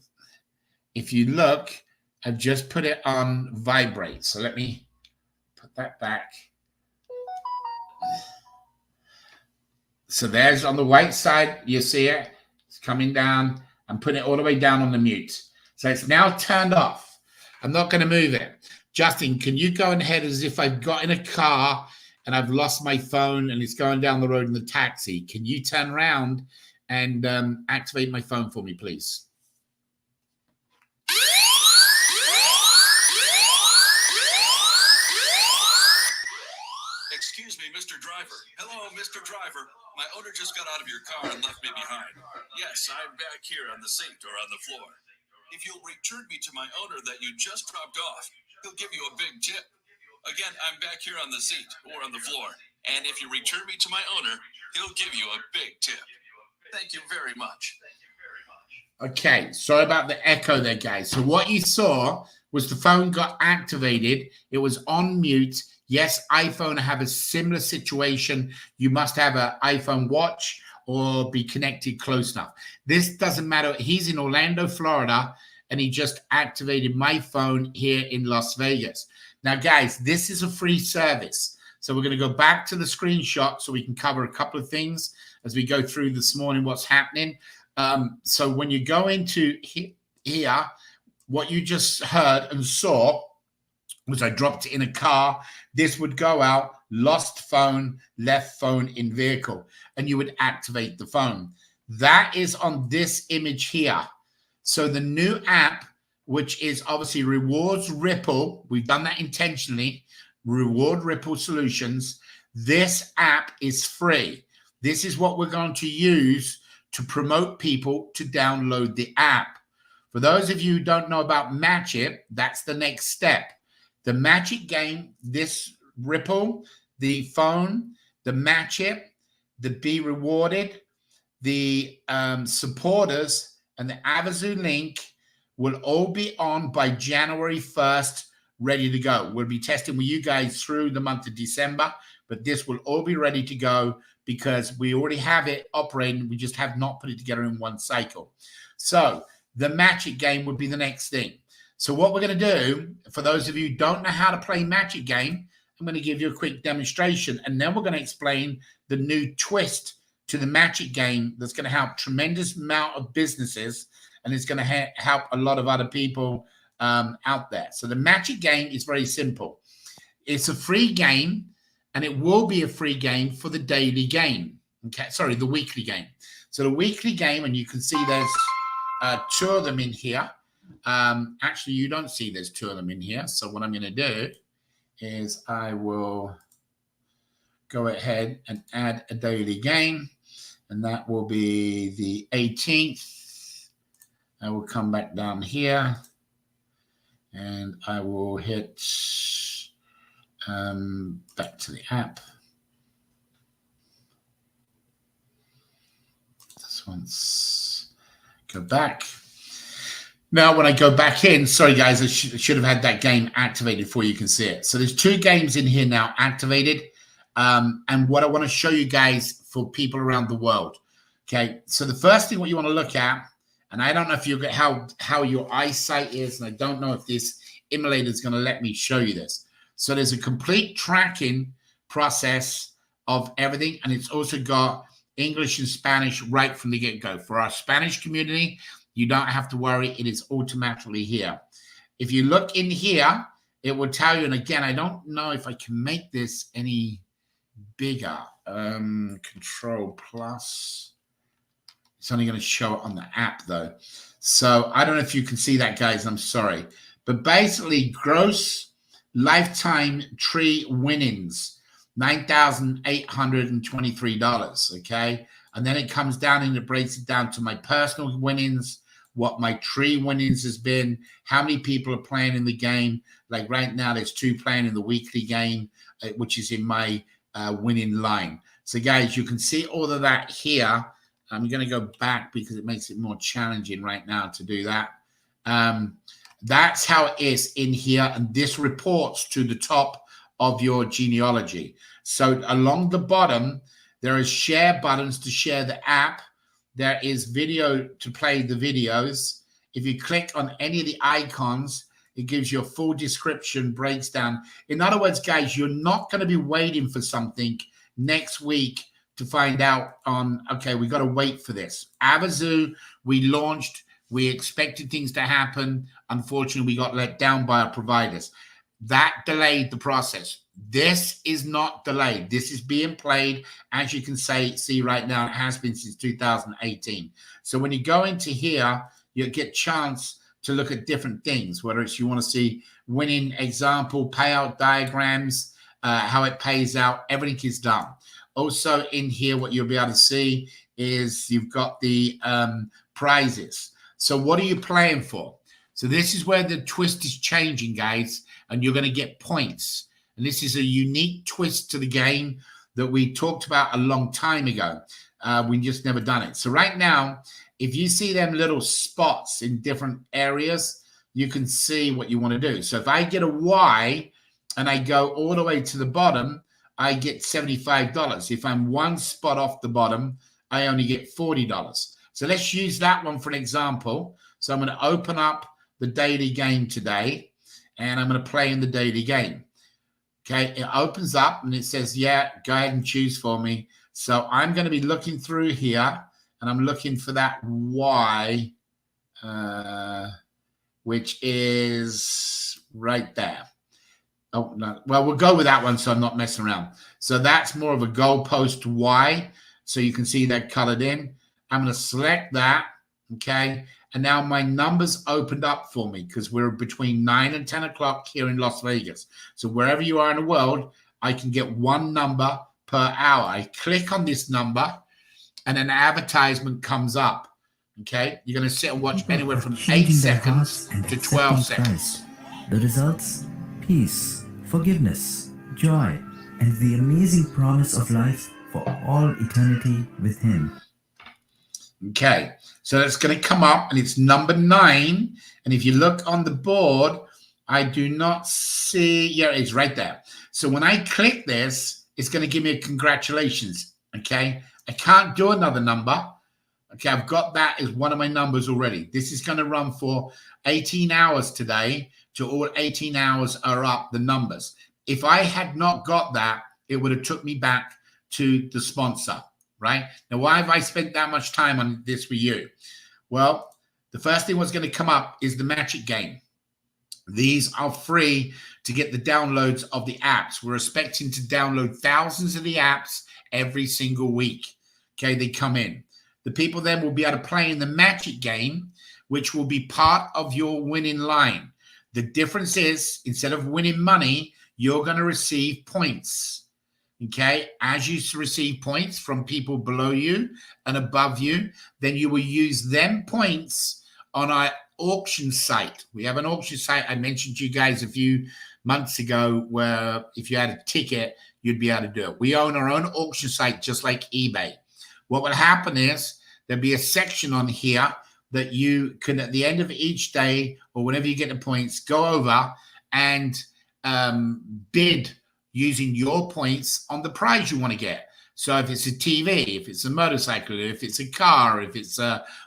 if you look, I've just put it on vibrate. So let me put that back. So there's on the right side, you see it? It's coming down. I'm putting it all the way down on the mute. So it's now turned off. I'm not going to move it. Justin, can you go ahead as if I've got in a car and I've lost my phone and it's going down the road in the taxi? Can you turn around and activate my phone for me, please? Excuse me, Mr. Driver. Hello, Mr. Driver. My owner just got out of your car and left me behind. Yes, I'm back here on the seat or on the floor. If you'll return me to my owner that you just dropped off, he'll give you a big tip. Again, I'm back here on the seat or on the floor. And if you return me to my owner, he'll give you a big tip. Thank you very much. Okay, sorry about the echo there, guys. So what you saw was the phone got activated. It was on mute. Yes, iPhone have a similar situation. You must have an iPhone watch or be connected close enough. This doesn't matter. He's in Orlando, Florida, and he just activated my phone here in Las Vegas. Now, guys, this is a free service. So we're going to go back to the screenshot so we can cover a couple of things as we go through this morning, what's happening. So when you go into here, what you just heard and saw was I dropped it in a car. This would go out, lost phone, left phone in vehicle, and you would activate the phone. That is on this image here. So the new app, which is obviously Rewards Ripple, we've done that intentionally, Reward Ripple Solutions. This app is free. This is what we're going to use to promote people to download the app. For those of you who don't know about Match It, that's the next step. The Match It game, this Ripple, the phone, the Match It, the Be Rewarded, the supporters, and the Avazoo link will all be on by January 1st, ready to go. We'll be testing with you guys through the month of December, but this will all be ready to go because we already have it operating. We just have not put it together in one cycle. So the Match It game would be the next thing. So what we're going to do, for those of you who don't know how to play Match It game, I'm going to give you a quick demonstration, and then we're going to explain the new twist to the magic game that's going to help tremendous amount of businesses, and it's going to help a lot of other people out there. So the magic game is very simple. It's a free game, and it will be a free game for the daily game. Okay, sorry, the weekly game. So the weekly game, and you can see there's 2 of them in here. Actually, you don't see there's 2 of them in here. So what I'm going to do is I will go ahead and add a daily game, and that will be the 18th. I will come back down here, and I will hit back to the app. This one's go back. Now, when I go back in, sorry guys, I should have had that game activated before you can see it. So there's 2 games in here now activated. And what I want to show you guys for people around the world. Okay, so the first thing what you want to look at, and I don't know if you get how your eyesight is, and I don't know if this emulator is going to let me show you this. So there's a complete tracking process of everything, and it's also got English and Spanish right from the get-go. For our Spanish community, you don't have to worry. It is automatically here. If you look in here, it will tell you, and again, I don't know if I can make this any bigger. Control plus. It's only going to show it on the app, though. So I don't know if you can see that, guys. I'm sorry. But basically, gross lifetime tree winnings, $9,823, okay? And then it comes down and it breaks it down to my personal winnings, what my tree winnings has been, how many people are playing in the game. Like right now, there's 2 playing in the weekly game, which is in my winning line. So, guys, you can see all of that here. I'm going to go back because it makes it more challenging right now to do that. That's how it is in here, and this reports to the top of your genealogy. So along the bottom, there are share buttons to share the app. There is video to play the videos. If you click on any of the icons, it gives you a full description, breaks down. In other words, guys, you're not going to be waiting for something next week to find out on, okay, we got to wait for this. Avazoo, we launched. We expected things to happen. Unfortunately, we got let down by our providers. That delayed the process. This is not delayed. This is being played, as you can see right now. It has been since 2018. So when you go into here, you get a chance to look at different things, whether it's you want to see winning example, payout diagrams, how it pays out, everything is done. Also in here, what you'll be able to see is you've got the prizes. So what are you playing for? So this is where the twist is changing, guys, and you're going to get points. And this is a unique twist to the game that we talked about a long time ago. We just never done it. So right now, if you see them little spots in different areas, you can see what you want to do. So if I get a Y and I go all the way to the bottom, I get $75. If I'm 1 spot off the bottom, I only get $40. So let's use that one for an example. So I'm going to open up the daily game today, and I'm going to play in the daily game. Okay, it opens up and it says, yeah, go ahead and choose for me. So I'm going to be looking through here, and I'm looking for that Y, which is right there. Oh, no. Well, we'll go with that one so I'm not messing around. So that's more of a goalpost Y. So you can see that colored in. I'm going to select that, okay? And now my numbers opened up for me because we're between 9 and 10 o'clock here in Las Vegas. So wherever you are in the world, I can get 1 number per hour. I click on this number, and an advertisement comes up, okay? You're going to sit and watch anywhere from 8 seconds to 12 seconds. The results? Peace, forgiveness, joy, and the amazing promise of life for all eternity with Him. Okay, so that's going to come up, and it's number 9. And if you look on the board, I do not see, yeah, it's right there. So when I click this, it's going to give me a congratulations, okay? I can't do another number. Okay, I've got that as one of my numbers already. This is going to run for 18 hours today. To all 18 hours are up the numbers. If I had not got that, it would have took me back to the sponsor. right? Now, why have I spent that much time on this with you? Well, the first thing what's going to come up is the Magic Game. These are free to get the downloads of the apps. We're expecting to download thousands of the apps every single week. Okay, they come in. The people then will be able to play in the Magic Game, which will be part of your winning line. The difference is, instead of winning money, you're going to receive points. Okay, as you receive points from people below you and above you, then you will use them points on our auction site. We have an auction site I mentioned to you guys a few months ago where if you had a ticket, you'd be able to do it. We own our own auction site just like eBay. What will happen is there'll be a section on here that you can, at the end of each day or whenever you get the points, go over and bid using your points on the prize you want to get. So if it's a TV, if it's a motorcycle, if it's a car, if it's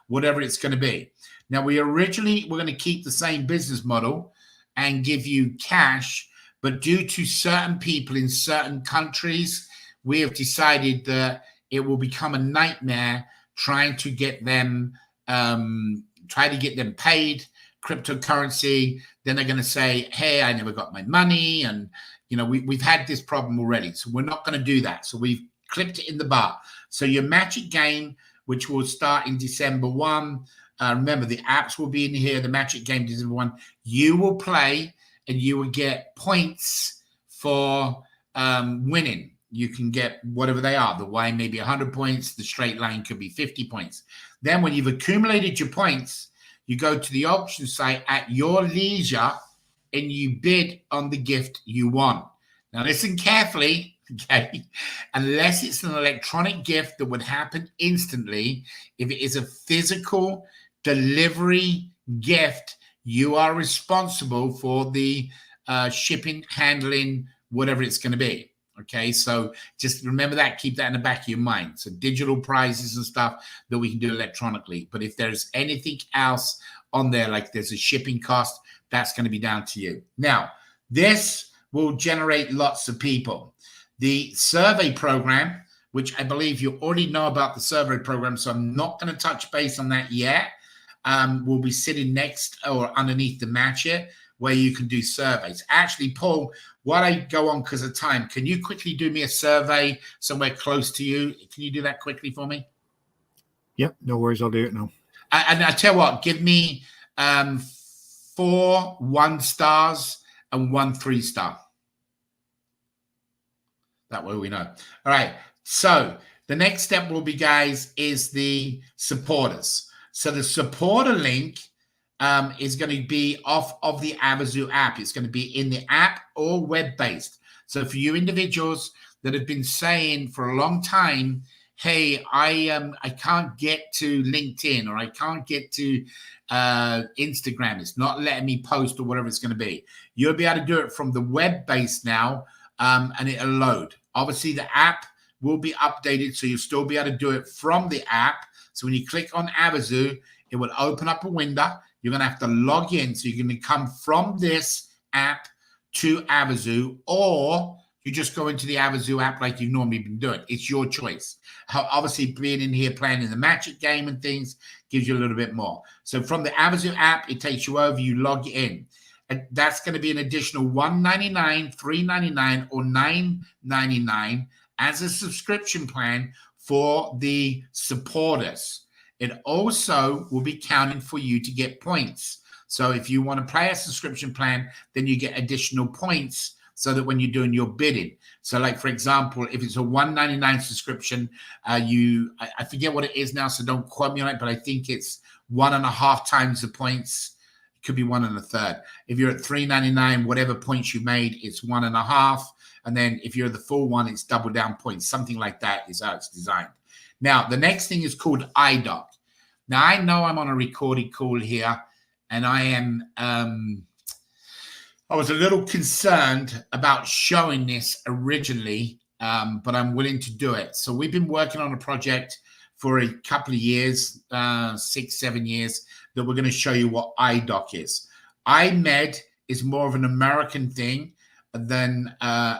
whatever it's going to be. Now, we're going to keep the same business model and give you cash, but due to certain people in certain countries, we have decided that it will become a nightmare trying to get them paid cryptocurrency. Then they're going to say, hey, I never got my money. And, you know, we've had this problem already. So we're not going to do that. So we've clipped it in the butt. So your Magic Game, which will start in December 1, remember, the apps will be in here. The Magic Game, December 1, you will play and you will get points for winning. You can get whatever they are. The Y may be 100 points. The straight line could be 50 points. Then when you've accumulated your points, you go to the auction site at your leisure and you bid on the gift you want. Now, listen carefully, okay? Unless it's an electronic gift that would happen instantly, if it is a physical delivery gift, you are responsible for the shipping, handling, whatever it's going to be. Okay, so just remember that, keep that in the back of your mind. So digital prizes and stuff that we can do electronically. But if there's anything else on there, like there's a shipping cost, that's going to be down to you. Now, this will generate lots of people. The survey program, which I believe you already know about the survey program, so I'm not going to touch base on that yet, will be sitting next or underneath the match here, where you can do surveys. Actually, Paul, while I go on because of time, can you quickly do me a survey somewhere close to you? Can you do that quickly for me? Yep, no worries. I'll do it now. And I tell you what, give me 4 1-stars and 1 3-star. That way we know. All right. So the next step will be, guys, is the supporters. So the supporter link is going to be off of the Avazoo app. It's going to be in the app or web-based. So for you individuals that have been saying for a long time, hey, I can't get to LinkedIn or I can't get to Instagram. It's not letting me post or whatever it's going to be. You'll be able to do it from the web-based now, and it'll load. Obviously, the app will be updated, so you'll still be able to do it from the app. So when you click on Avazoo, it will open up a window. You're going to have to log in. So you're going to come from this app to Avazoo, or you just go into the Avazoo app like you've normally been doing. It's your choice. Obviously, being in here playing in the Magic Game and things gives you a little bit more. So from the Avazoo app, it takes you over. You log in. And that's going to be an additional $1.99, $3.99, or $9.99 as a subscription plan for the supporters. It also will be counting for you to get points. So if you want to play a subscription plan, then you get additional points so that when you're doing your bidding. So like, for example, if it's a $1.99 subscription, I forget what it is now, so don't quote me on it, but I think it's 1.5 times the points. It could be 1 1/3. If you're at $3.99, whatever points you made, it's 1.5. And then if you're the full one, it's double down points. Something like that is how it's designed. Now, the next thing is called iDoc. Now, I know I'm on a recorded call here, and I am I was a little concerned about showing this originally, but I'm willing to do it. So we've been working on a project for a couple of years, 6, 7 years, that we're going to show you what iDoc is. iMed is more of an American thing than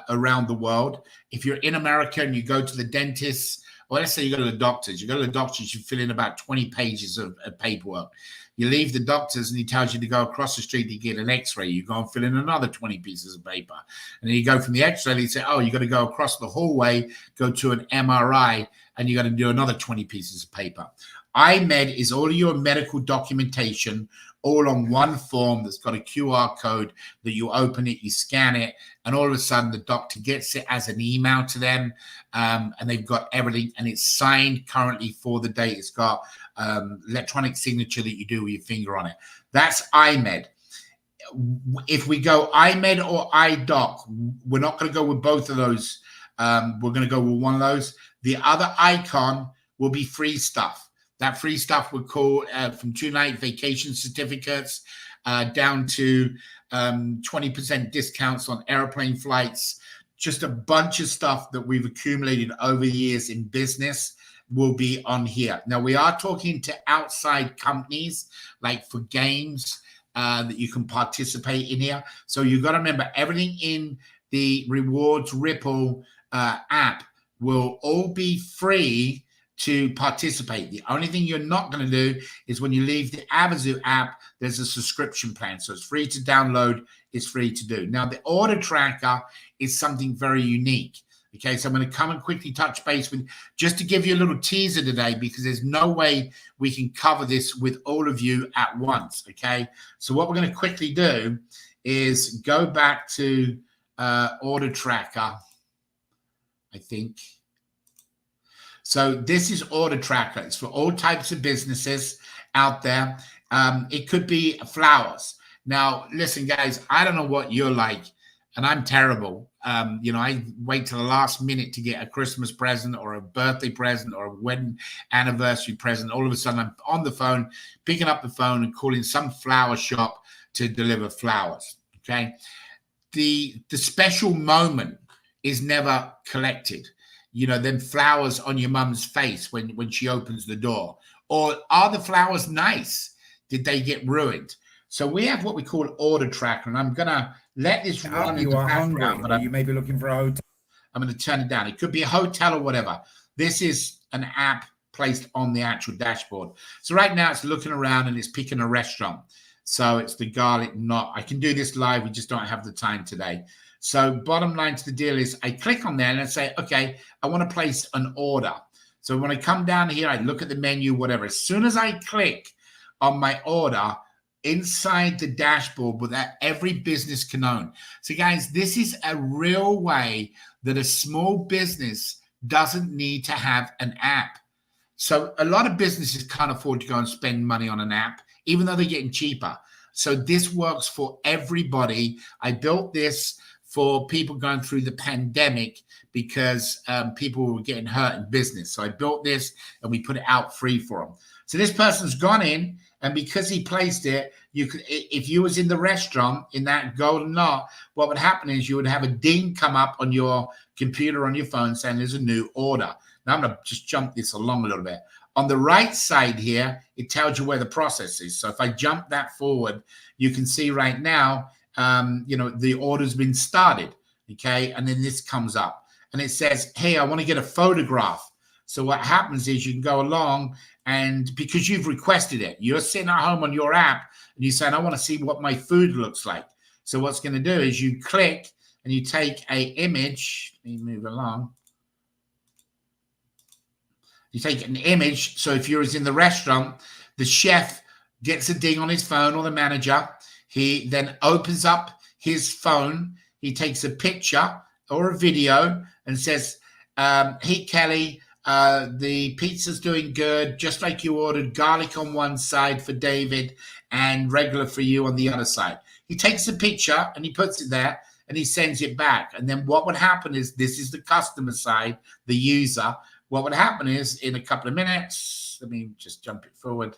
around the world. If you're in America and you go to the dentist Well, let's say you go to the doctors. You go to the doctors, you fill in about 20 pages of paperwork. You leave the doctors and he tells you to go across the street to get an x-ray. You go and fill in another 20 pieces of paper. And then you go from the x-ray, you say, oh, you got to go across the hallway, go to an MRI, and you got to do another 20 pieces of paper. iMed is all of your medical documentation all on one form that's got a QR code that you open it, you scan it, and all of a sudden the doctor gets it as an email to them, and they've got everything, and it's signed currently for the date. It's got electronic signature that you do with your finger on it. That's iMed. If we go iMed or iDoc, we're not going to go with both of those. We're going to go with one of those. The other icon will be free stuff. That free stuff would call from 2-night vacation certificates down to 20% discounts on airplane flights. Just a bunch of stuff that we've accumulated over the years in business will be on here. Now, we are talking to outside companies, like for games that you can participate in here. So you've got to remember, everything in the Rewards Ripple app will all be free to participate. The only thing you're not going to do is when you leave the Avazoo app, there's a subscription plan. So it's free to download, it's free to do. Now, the order tracker is something very unique. Okay, so I'm going to come and quickly touch base with, just to give you a little teaser today, because there's no way we can cover this with all of you at once. Okay, so what we're going to quickly do is go back to order tracker, I think. So this is order tracker. It's for all types of businesses out there. It could be flowers. Now, listen, guys, I don't know what you're like, and I'm terrible. I wait till the last minute to get a Christmas present or a birthday present or a wedding anniversary present. All of a sudden, I'm on the phone, picking up the phone and calling some flower shop to deliver flowers, okay? The special moment is never collected. Them flowers on your mum's face when she opens the door. Or are the flowers nice? Did they get ruined? So we have what we call order tracker, and I'm going to let this run in the background. But you may be looking for a hotel. I'm going to turn it down. It could be a hotel or whatever. This is an app placed on the actual dashboard. So right now it's looking around and it's picking a restaurant. So it's the Garlic Knot. I can do this live. We just don't have the time today. So bottom line to the deal is I click on there and I say, okay, I want to place an order. So when I come down here, I look at the menu, whatever. As soon as I click on my order, inside the dashboard that every business can own. So guys, this is a real way that a small business doesn't need to have an app. So a lot of businesses can't afford to go and spend money on an app, even though they're getting cheaper. So this works for everybody. I built this for people going through the pandemic because people were getting hurt in business. So I built this and we put it out free for them. So this person's gone in, and because he placed it, you could, if you was in the restaurant in that golden knot, what would happen is you would have a ding come up on your computer, on your phone, saying there's a new order. Now I'm going to just jump this along a little bit. On the right side here, it tells you where the process is. So if I jump that forward, you can see right now, the order's been started, okay? And then this comes up and it says, hey, I want to get a photograph. So what happens is you can go along, and because you've requested it, you're sitting at home on your app and you're saying, I want to see what my food looks like. So what's going to do is you click and you take a image. Let me move along. You take an image. So if you're in the restaurant, the chef gets a ding on his phone, or the manager. He then opens up his phone. He takes a picture or a video and says, hey, Kelly, the pizza's doing good, just like you ordered, garlic on one side for David and regular for you on the other side. He takes a picture and he puts it there and he sends it back. And then what would happen is, this is the customer side, the user. What would happen is, in a couple of minutes, let me just jump it forward.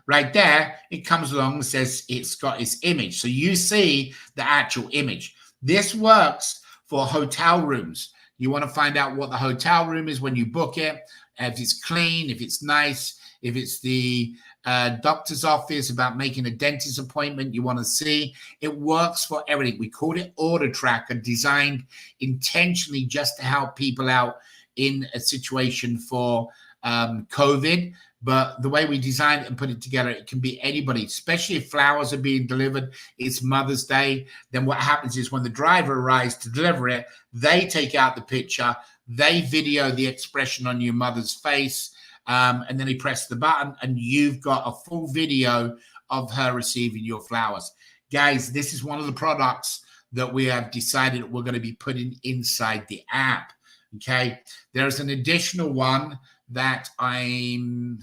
Right there, it comes along and says it's got its image. So you see the actual image. This works for hotel rooms. You want to find out what the hotel room is when you book it, if it's clean, if it's nice, if it's the doctor's office about making a dentist appointment you want to see. It works for everything. We called it Order Tracker, designed intentionally just to help people out in a situation for COVID. But the way we design it and put it together, it can be anybody, especially if flowers are being delivered. It's Mother's Day. Then what happens is when the driver arrives to deliver it, they take out the picture, they video the expression on your mother's face, and then he presses the button and you've got a full video of her receiving your flowers. Guys, this is one of the products that we have decided we're going to be putting inside the app. Okay, there's an additional one that I'm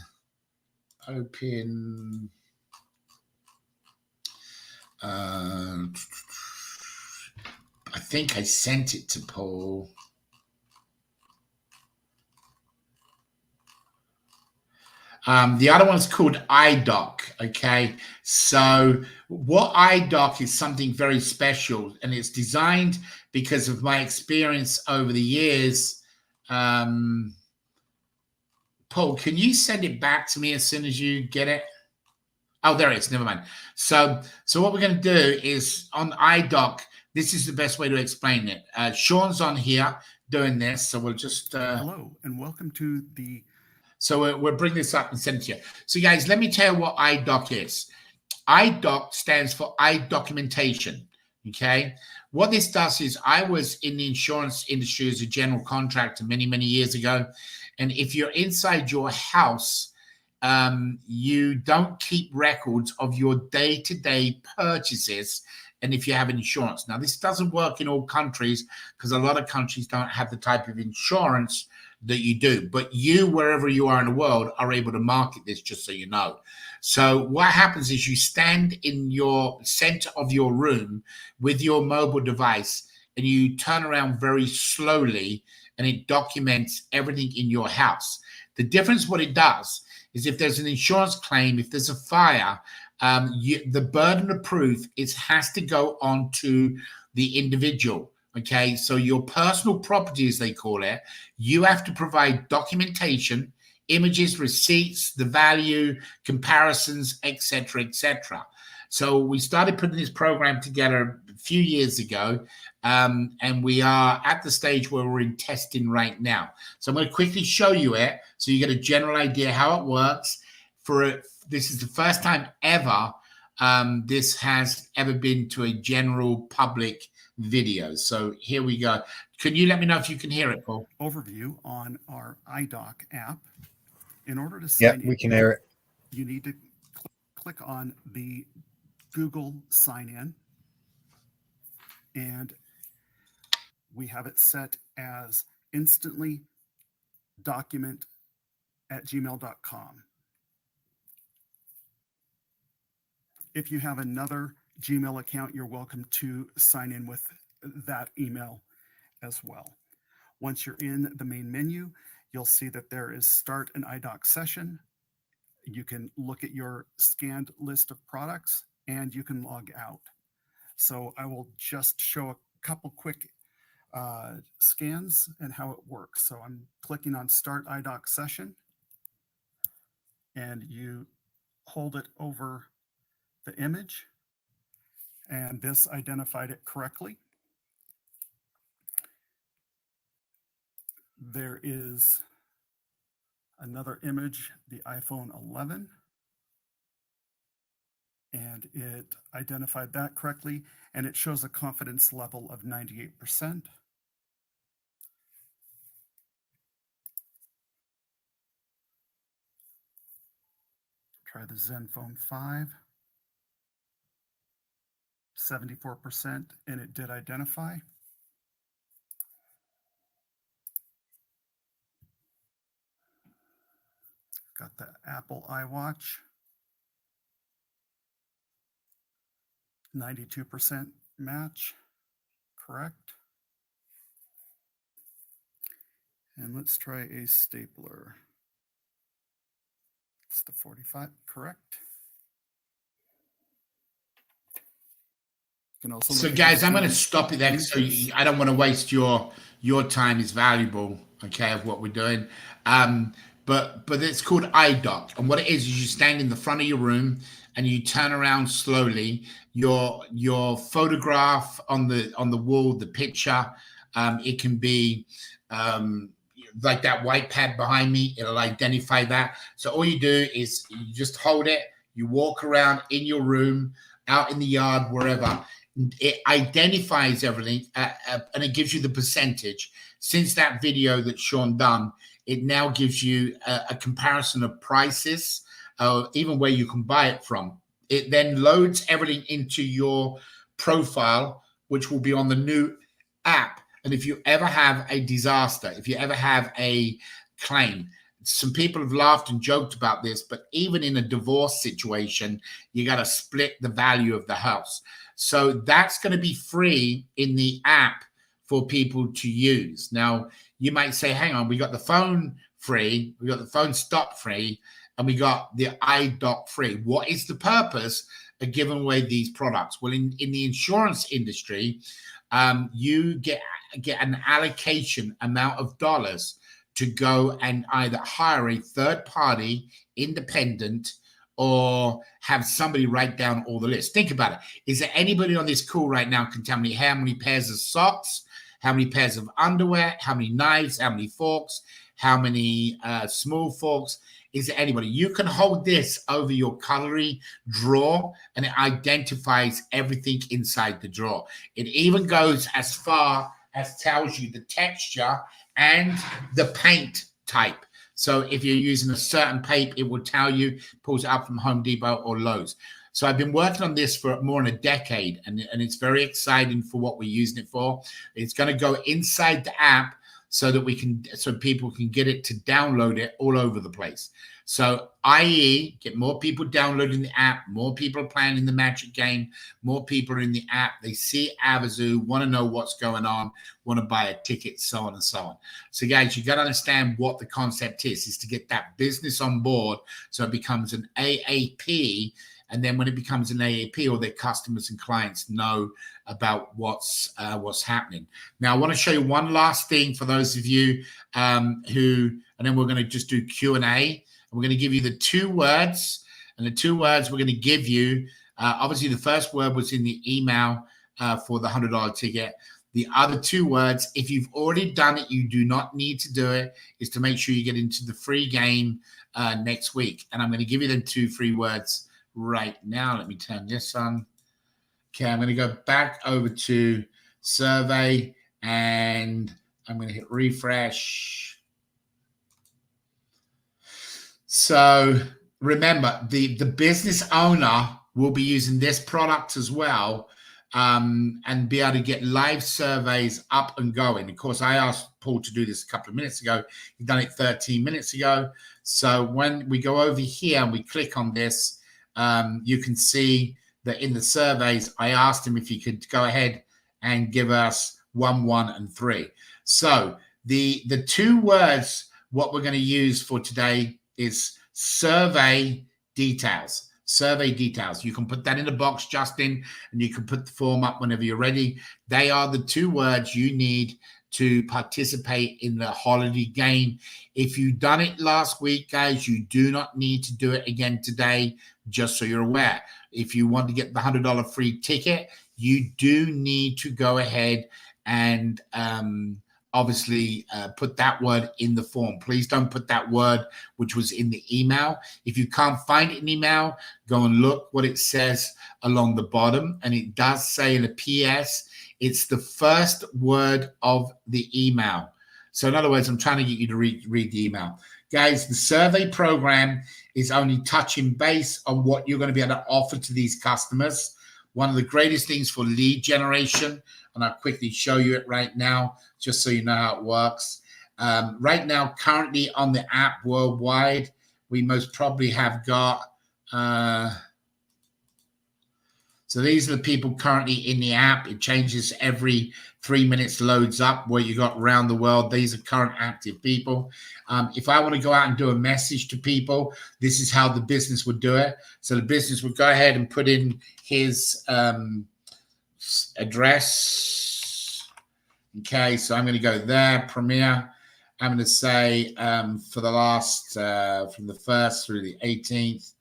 open. I think I sent it to Paul. The other one's called iDoc. Okay, so what iDoc is something very special, and it's designed because of my experience over the years. Paul, can you send it back to me as soon as you get it? Oh, there it is. Never mind. So what we're going to do is on iDoc, this is the best way to explain it. Sean's on here doing this, so we'll just hello and welcome to the. So we'll bring this up and send it to you. So guys, let me tell you what iDoc is. iDoc stands for iDocumentation. Okay, what this does is I was in the insurance industry as a general contractor many years ago, and if you're inside your house, you don't keep records of your day-to-day purchases, and if you have insurance. Now, this doesn't work in all countries because a lot of countries don't have the type of insurance that you do, but you, wherever you are in the world, are able to market this, just so you know. So what happens is you stand in your center of your room with your mobile device and you turn around very slowly and it documents everything in your house. The difference, what it does is if there's an insurance claim, if there's a fire, the burden of proof has to go on to the individual. Okay, so your personal property, as they call it, you have to provide documentation, images, receipts, the value, comparisons, etc., etc. So we started putting this program together a few years ago, and we are at the stage where we're in testing right now. So I'm going to quickly show you it so you get a general idea how it works. This is the first time ever this has ever been to a general public video. So here we go. Can you let me know if you can hear it, Paul? Overview on our iDoc app. In order to sign in, we can hear it. You need to click on the Google sign in, and we have it set as instantly document@gmail.com. If you have another Gmail account, you're welcome to sign in with that email as well. Once you're in the main menu, you'll see that there is start an iDoc session. You can look at your scanned list of products and you can log out. So I will just show a couple quick scans and how it works. So I'm clicking on start iDoc session and you hold it over the image, and this identified it correctly. There is another image, the iPhone 11, and it identified that correctly, and it shows a confidence level of 98%. Try the Zenfone 5. 74%, and it did identify. Got the Apple iWatch. 92% match, correct. And let's try a stapler. It's the 45, correct. So guys, I'm going to stop it there. So I don't want to waste your time. Is valuable, okay, of what we're doing. But it's called iDoc, and what it is you stand in the front of your room and you turn around slowly. Your photograph on the wall, the picture. It can be like that white pad behind me, it'll identify that. So all you do is you just hold it, you walk around in your room, out in the yard, wherever. It identifies everything and it gives you the percentage. Since that video that Sean done, it now gives you a comparison of prices, even where you can buy it from. It then loads everything into your profile, which will be on the new app. And if you ever have a disaster, if you ever have a claim, some people have laughed and joked about this, but even in a divorce situation, you got to split the value of the house. So that's going to be free in the app for people to use. Now, you might say, hang on, we got the phone free, we got the phone stop free, and we got the iDoc free. What is the purpose of giving away these products? Well, in the insurance industry, you get an allocation amount of dollars to go and either hire a third party independent or have somebody write down all the lists. Think about it. Is there anybody on this call right now can tell me how many pairs of socks, how many pairs of underwear, how many knives, how many forks, how many small forks? Is there anybody? You can hold this over your cutlery drawer and it identifies everything inside the drawer. It even goes as far as tells you the texture and the paint type. So if you're using a certain paint, it will tell you, pulls it up from Home Depot or Lowe's. So I've been working on this for more than a decade, and it's very exciting for what we're using it for. It's going to go inside the app so that people can get it to download it all over the place. So, i.e., get more people downloading the app, more people playing in the Magic game, more people are in the app. They see Avazoo, want to know what's going on, want to buy a ticket, so on and so on. So, guys, you got to understand what the concept is to get that business on board so it becomes an AAP. And then when it becomes an AAP, all their customers and clients know about what's happening. Now, I want to show you one last thing for those of you and then we're going to just do Q&A. We're going to give you the 2 words, and the 2 words we're going to give you. Obviously, the first word was in the email for the $100 ticket. The other 2 words, if you've already done it, you do not need to do it, is to make sure you get into the free game next week. And I'm going to give you the 2 free words right now. Let me turn this on. Okay, I'm going to go back over to survey, and I'm going to hit refresh. So remember, the business owner will be using this product as well and be able to get live surveys up and going. Of course, I asked Paul to do this a couple of minutes ago. He's done it 13 minutes ago. So when we go over here and we click on this, you can see that in the surveys, I asked him if he could go ahead and give us 1, 1, and 3. So the 2 words, what we're going to use for today is survey details. Survey details. You can put that in the box, Justin, and you can put the form up whenever you're ready. They are the 2 words you need to participate in the holiday game. If you've done it last week, guys, you do not need to do it again today, just so you're aware. If you want to get the $100 free ticket, you do need to go ahead and obviously put that word in the form. Please don't put that word which was in the email. If you can't find it in email, go and look what it says along the bottom. And it does say in a PS, it's the first word of the email. So in other words, I'm trying to get you to read the email. Guys, the survey program is only touching base on what you're going to be able to offer to these customers. One of the greatest things for lead generation, and I'll quickly show you it right now, just so you know how it works. Right now, currently on the app worldwide, we most probably have got, so these are the people currently in the app. It changes every 3 minutes, loads up where you got around the world. These are current active people. If I want to go out and do a message to people, this is how the business would do it. So the business would go ahead and put in his address. Okay, so I'm going to go there, Premier. I'm going to say for the last, from the 1st through the 18th,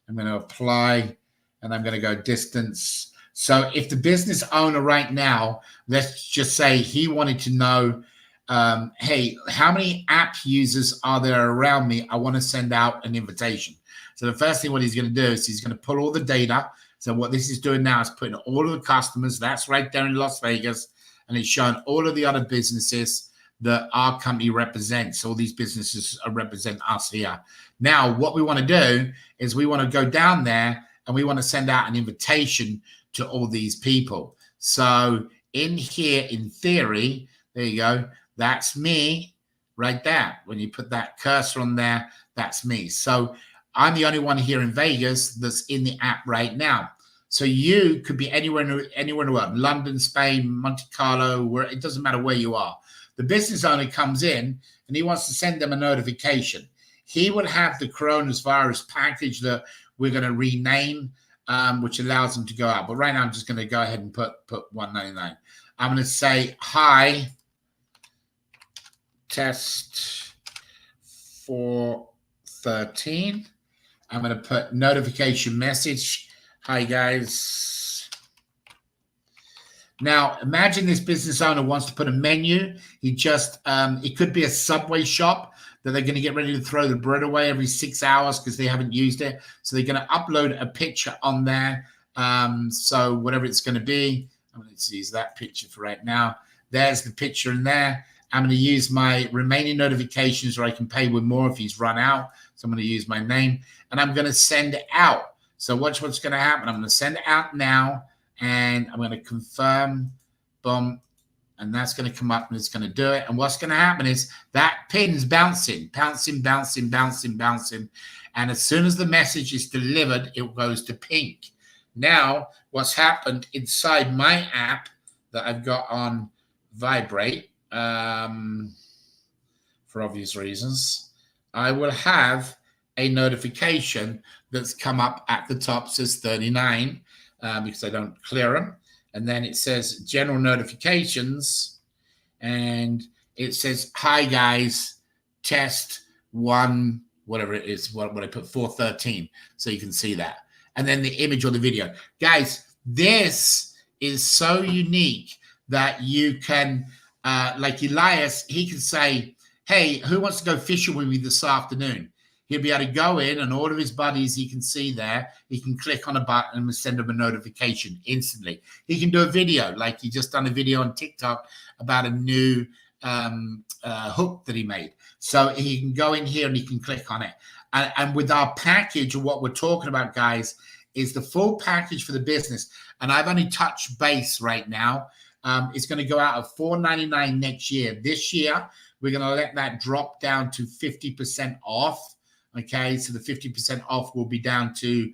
I'm going to apply, and I'm going to go distance. So if the business owner right now, let's just say he wanted to know hey, how many app users are there around me? I want to send out an invitation. So the first thing what he's going to do is he's going to pull all the data. So what this is doing now is putting all of the customers, that's right there in Las Vegas, and it's showing all of the other businesses that our company represents. All these businesses represent us here. Now, what we want to do is we want to go down there and we want to send out an invitation to all these people. So in here, in theory, there you go. That's me right there. When you put that cursor on there, that's me. So I'm the only one here in Vegas that's in the app right now. So you could be anywhere in the world, London, Spain, Monte Carlo, where it doesn't matter where you are. The business owner comes in and he wants to send them a notification. He will have the coronavirus package that we're going to rename, which allows them to go out. But right now, I'm just going to go ahead and put $1.99. I'm going to say, hi, test 413. I'm going to put notification message. Hi, guys. Now, imagine this business owner wants to put a menu. He just, it could be a Subway shop that they're going to get ready to throw the bread away every 6 hours because they haven't used it. So they're going to upload a picture on there. So whatever it's going to be, I'm going to use that picture for right now. There's the picture in there. I'm going to use my remaining notifications where I can pay with more if he's run out. So I'm going to use my name and I'm going to send it out. So watch what's going to happen. I'm going to send it out now and I'm going to confirm, boom, and that's going to come up and it's going to do it. And what's going to happen is that pin's bouncing. And as soon as the message is delivered, it goes to pink. Now, what's happened inside my app that I've got on Vibrate, for obvious reasons, I will have a notification that's come up at the top, says 39, because I don't clear them. And then it says general notifications, and it says, hi guys, test 1, whatever it is, what I put 413, so you can see that. And then the image or the video. Guys, this is so unique that you can, like Elias, he can say, hey, who wants to go fishing with me this afternoon? He'll be able to go in and all of his buddies he can see there. He can click on a button and send them a notification instantly. He can do a video, like he just done a video on TikTok about a new hook that he made. So he can go in here and he can click on it. And with our package, what we're talking about, guys, is the full package for the business. And I've only touched base right now. It's going to go out at $4.99 next year. This year, we're going to let that drop down to 50% off. Okay, so the 50% off will be down to,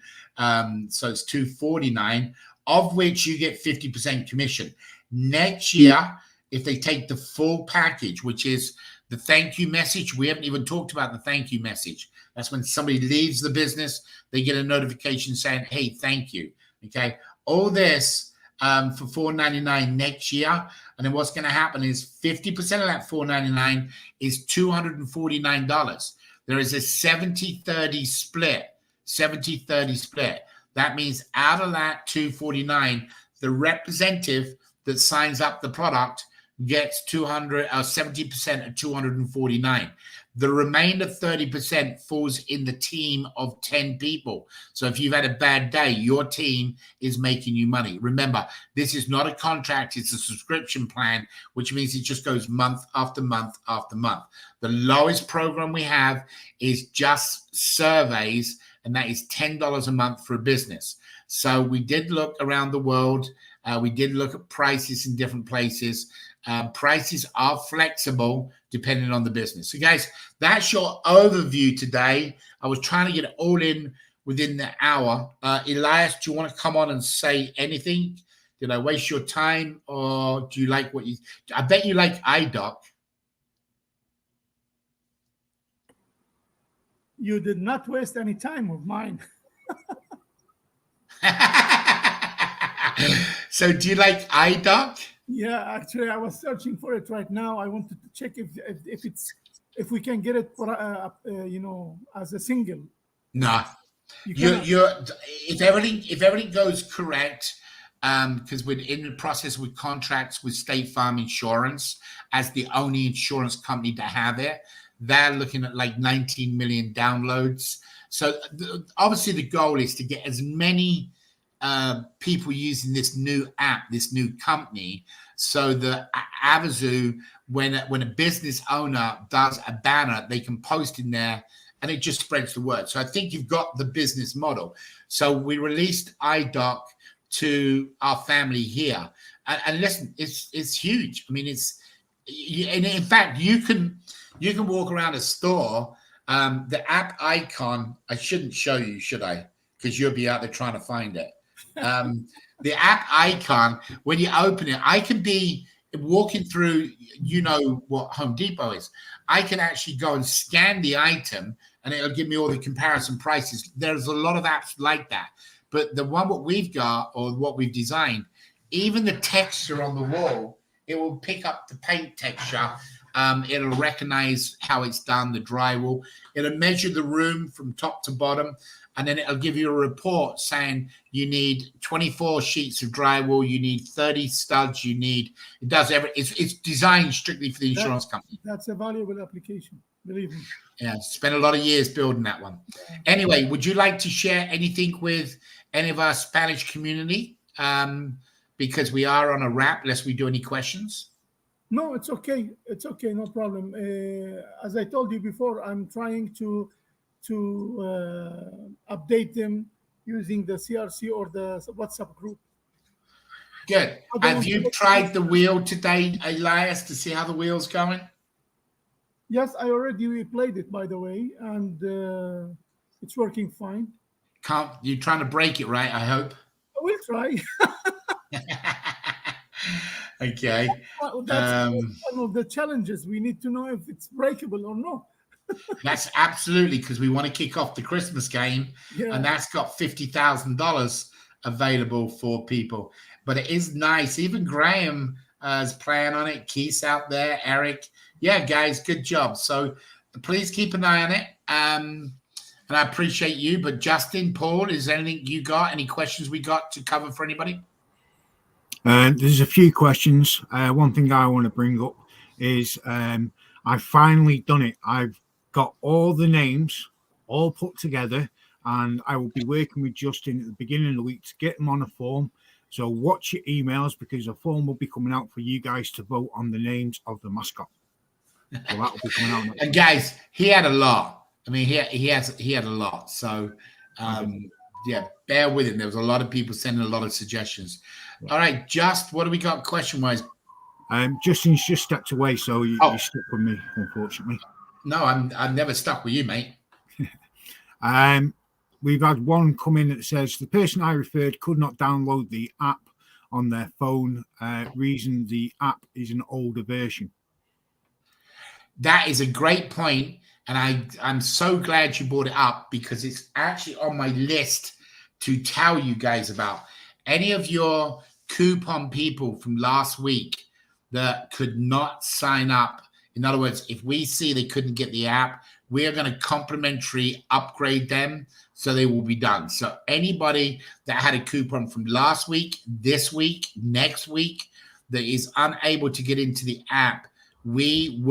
so it's $249, of which you get 50% commission. Next year, if they take the full package, which is the thank you message, we haven't even talked about the thank you message. That's when somebody leaves the business, they get a notification saying, hey, thank you. Okay, all this for $4.99 next year. And then what's going to happen is 50% of that $4.99 is $249. There is a 70-30 split, 70-30 split. That means out of that $249, the representative that signs up the product gets 70% of $249. The remainder 30% falls in the team of 10 people. So if you've had a bad day, your team is making you money. Remember, this is not a contract. It's a subscription plan, which means it just goes month after month after month. The lowest program we have is just surveys, and that is $10 a month for a business. So we did look around the world. We did look at prices in different places. Prices are flexible depending on the business. So guys, that's your overview today. I was trying to get it all in within the hour. Elias, do you want to come on and say anything? Did I waste your time, or do you like what you, I bet you like iDoc. You did not waste any time of mine. So do you like iDoc? Yeah, actually, I was searching for it right now. I wanted to check if we can get it for as a single. No, if everything goes correct, because we're in the process with contracts with State Farm Insurance as the only insurance company to have it. They're looking at like 19 million downloads. So obviously the goal is to get as many people using this new app, this new company, so that Avazoo, when a business owner does a banner, they can post in there and it just spreads the word. So I think you've got the business model. So we released iDoc to our family here. And listen, it's huge. I mean, and in fact, you can walk around a store. The app icon, I shouldn't show you, should I? Because you'll be out there trying to find it. The app icon, when you open it, I can be walking through, you know what Home Depot is. I can actually go and scan the item and it'll give me all the comparison prices. There's a lot of apps like that. But the one what we've got or what we've designed, even the texture on the wall, it will pick up the paint texture. It'll recognize how it's done, the drywall. It'll measure the room from top to bottom. And then it'll give you a report saying you need 24 sheets of drywall, you need 30 studs, it does everything. It's designed strictly for the insurance company. That's a valuable application, believe me. Yeah, spent a lot of years building that one. Anyway, would you like to share anything with any of our Spanish community? Because we are on a wrap, lest we do any questions. No, it's okay. It's okay, no problem. As I told you before, I'm trying to update them using the CRC or the WhatsApp group. Good. Have you tried the wheel today, Elias, to see how the wheel's going? Yes, I already played it, by the way, and it's working fine. You're trying to break it, right? I hope. I will try. Okay. That's one of the challenges. We need to know if it's breakable or not. That's absolutely, because we want to kick off the Christmas game, and that's got $50,000 available for people. But it is nice. Even Graham is playing on it. Keith's out there. Eric. Yeah, guys, good job. So please keep an eye on it. And I appreciate you. But Justin, Paul, is there anything you got? Any questions we got to cover for anybody? There's a few questions. One thing I want to bring up is I've finally done it. I've got all the names all put together, and I will be working with Justin at the beginning of the week to get them on a form. So watch your emails, because a form will be coming out for you guys to vote on the names of the mascot. So that will be coming out. And guys, he had a lot. I mean, he had a lot. So yeah, bear with him. There was a lot of people sending a lot of suggestions. Right. All right, what do we got question-wise? Justin's just stepped away, so you're stuck with me, unfortunately. No, I'm never stuck with you, mate. We've had one come in that says the person I referred could not download the app on their phone. Reason the app is an older version. That is a great point, and I'm so glad you brought it up, because it's actually on my list to tell you guys about. Any of your coupon people from last week that could not sign up. In other words, if we see they couldn't get the app, we are going to complimentary upgrade them, so they will be done. So anybody that had a coupon from last week, this week, next week, that is unable to get into the app, we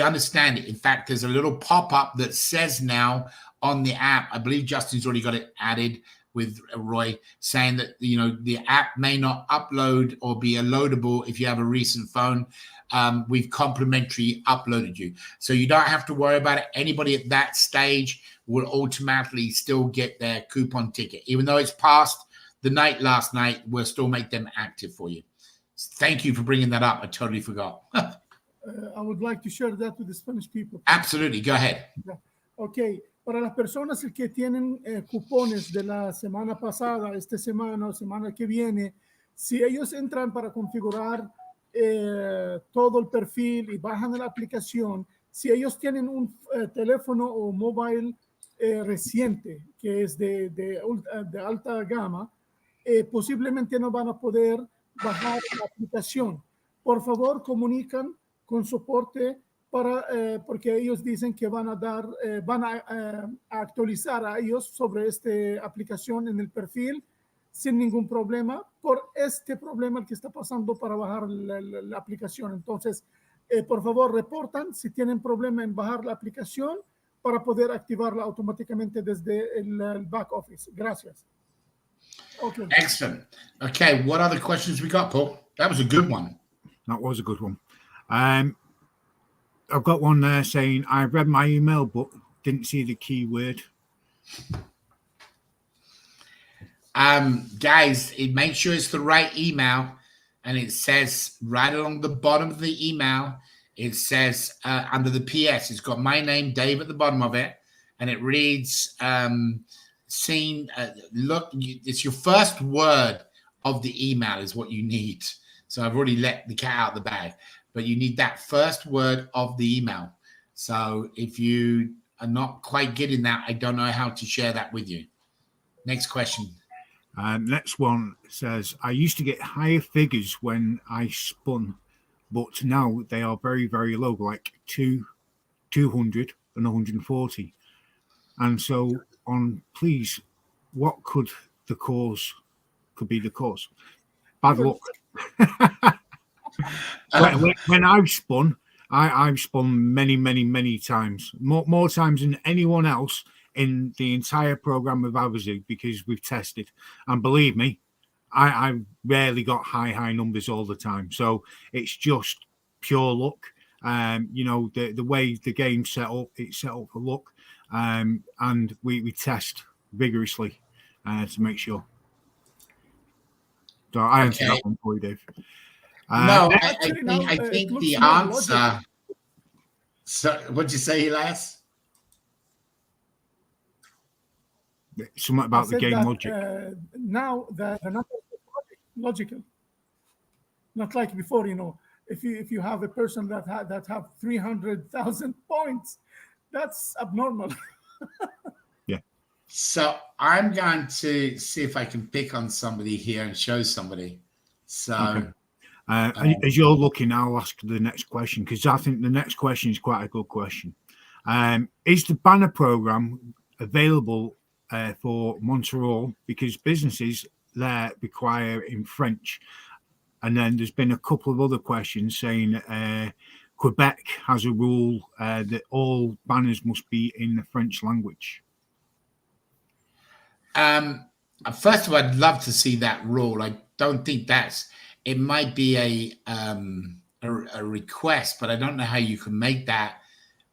understand it. In fact, there's a little pop-up that says now on the app, I believe Justin's already got it added with Roy, saying that, you know, the app may not upload or be loadable if you have a recent phone. We've complimentary uploaded you. So you don't have to worry about it. Anybody at that stage will automatically still get their coupon ticket. Even though it's past the night last night, we'll still make them active for you. Thank you for bringing that up. I totally forgot. I would like to share that with the Spanish people. Absolutely. Go ahead. Okay. Para las personas que tienen cupones de la semana pasada, esta semana o semana que viene, si ellos entran para configurar todo el perfil y bajan la aplicación, si ellos tienen un teléfono o mobile reciente que es de alta gama, posiblemente no van a poder bajar la aplicación. Por favor, comunican con soporte porque ellos dicen que van a actualizar a ellos sobre esta aplicación en el perfil. sin ningún problema por este problema que está pasando para bajar la aplicación. Entonces, por favor, reportan si tienen problema en bajar la aplicación para poder activarla automáticamente desde el back office. Gracias. Okay. Excellent. Okay, what other questions we got, Paul? That was a good one. That was a good one. I've got one there saying, I read my email, but didn't see the keyword. Guys, make sure it's the right email. And it says right along the bottom of the email, it says under the PS, it's got my name, Dave, at the bottom of it. And it reads, look, it's your first word of the email is what you need. So I've already let the cat out of the bag, but you need that first word of the email. So if you are not quite getting that, I don't know how to share that with you. Next question. Next one says, I used to get higher figures when I spun, but now they are very, very low, like 200 and 140. And so on, please, what could be the cause? Bad luck. When I've spun, I've spun many, many, many times, more times than anyone else in the entire program of Avazoo, because we've tested. And believe me, I rarely got high numbers all the time. So it's just pure luck. The way the game's set up, it's set up for luck. And we test vigorously to make sure. So I answered that one for you, Dave. No, I think the answer. So, what'd you say, Elias? Something about the game logic. Now the number is logical, not like before. If you have a person that have 300,000 points, that's abnormal. Yeah. So I'm going to see if I can pick on somebody here and show somebody. So. Okay. As you're looking, I'll ask the next question, because I think the next question is quite a good question. Is the banner program available for Montreal? Because businesses there require in French. And then there's been a couple of other questions saying Quebec has a rule that all banners must be in the French language. First of all, I'd love to see that rule. I don't think it might be a request, but I don't know how you can make that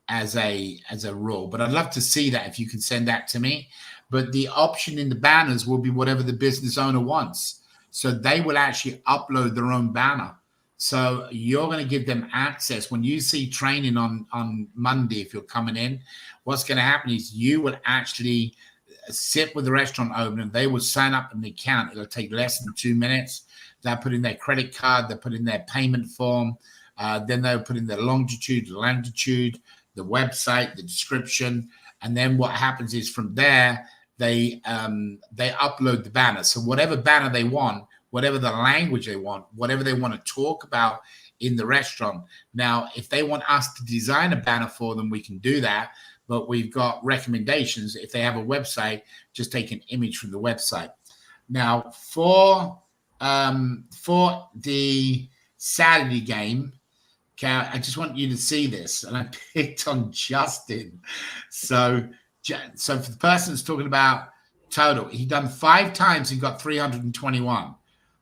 as a rule. But I'd love to see that if you can send that to me. But the option in the banners will be whatever the business owner wants. So they will actually upload their own banner. So you're going to give them access. When you see training on Monday, if you're coming in, what's going to happen is you will actually sit with the restaurant owner and they will sign up an account. It'll take less than 2 minutes. They'll put in their credit card. They'll put in their payment form. Then they'll put in their longitude, latitude, the website, the description. And then what happens is from there, they upload the banner. So whatever banner they want, whatever the language they want, whatever they want to talk about in the restaurant. Now, if they want us to design a banner for them, we can do that. But we've got recommendations. If they have a website, just take an image from the website. Now, for the Saturday game, okay, I just want you to see this. And I picked on Justin. So for the person that's talking about total, he done 5 times and got 321.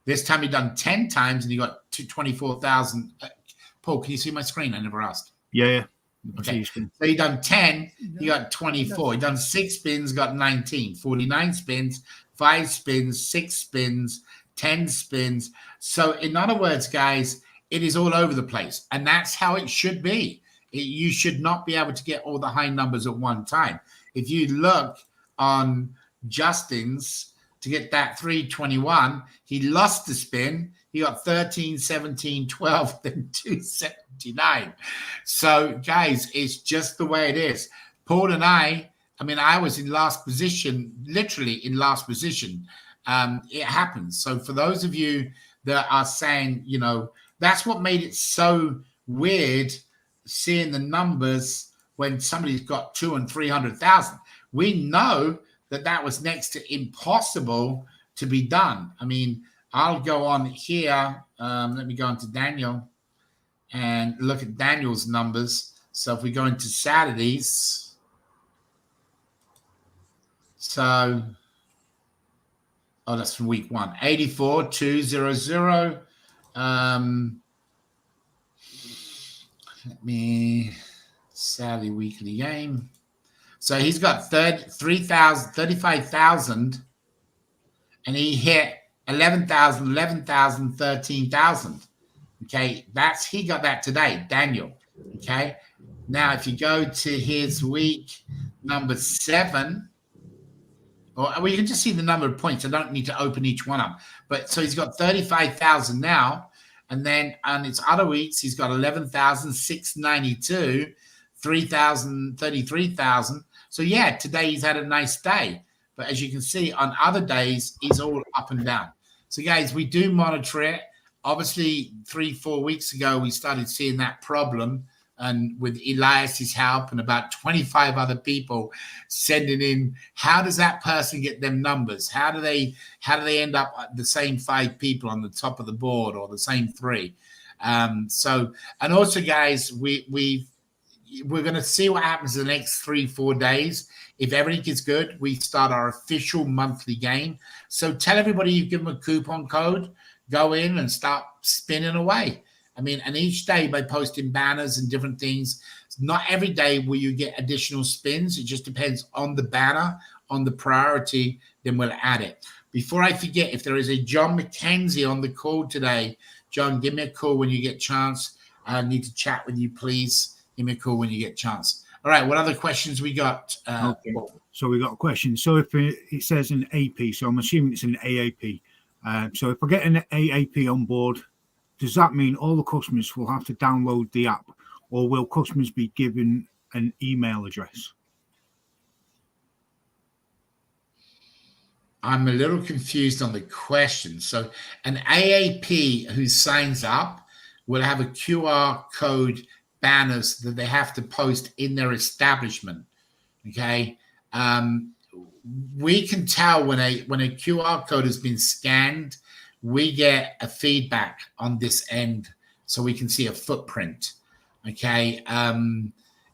This time he done 10 times and he got 24,000. Paul, can you see my screen? I never asked. Yeah. Okay. So he done 10, he got 24. He done 6 spins, got 19. 49 spins, 5 spins, 6 spins, 10 spins. So in other words, guys, it is all over the place. And that's how it should be. You should not be able to get all the high numbers at one time. If you look on Justin's to get that 321, he lost the spin. He got 13, 17, 12, then 279. So, guys, it's just the way it is. Paul and I was in last position, literally in last position. It happens. So for those of you that are saying, that's what made it so weird seeing the numbers when somebody's got 200,000 and 300,000. We know that was next to impossible to be done. I mean, I'll go on here. Let me go into Daniel and look at Daniel's numbers. So if we go into Saturdays, so, oh, that's from week 1, 84,200. Let me, Saturday weekly game. So he's got 35,000, and he hit 11,000, 11,000, 13,000. Okay, he got that today, Daniel. Okay, now if you go to his week number 7, well, you can just see the number of points. I don't need to open each one up. But so he's got 35,000 now. And then on its other weeks, he's got 11,692, 3,000, 33,000. So yeah, today he's had a nice day. But as you can see, on other days, he's all up and down. So guys, we do monitor it. Obviously, 3-4 weeks ago, we started seeing that problem. And with Elias's help and about 25 other people sending in, how does that person get them numbers? How do they end up the same 5 people on the top of the board or the same 3? So, and also, guys, we're going to see what happens in the next 3-4 days. If everything is good, we start our official monthly game. So tell everybody you give them a coupon code, go in and start spinning away. I mean, and each day by posting banners and different things, not every day will you get additional spins. It just depends on the banner, on the priority, then we'll add it. Before I forget, if there is a John McKenzie on the call today, John, give me a call when you get a chance. I need to chat with you, please. Give me a call when you get a chance. All right, what other questions we got? Okay. So we got a question. So if it says an AP, so I'm assuming it's an AAP. So if I get an AAP on board, does that mean all the customers will have to download the app, or will customers be given an email address? I'm a little confused on the question. So an AAP who signs up will have a QR code banners that they have to post in their establishment. Okay. We can tell when a QR code has been scanned, we get a feedback on this end, so we can see a footprint. Okay.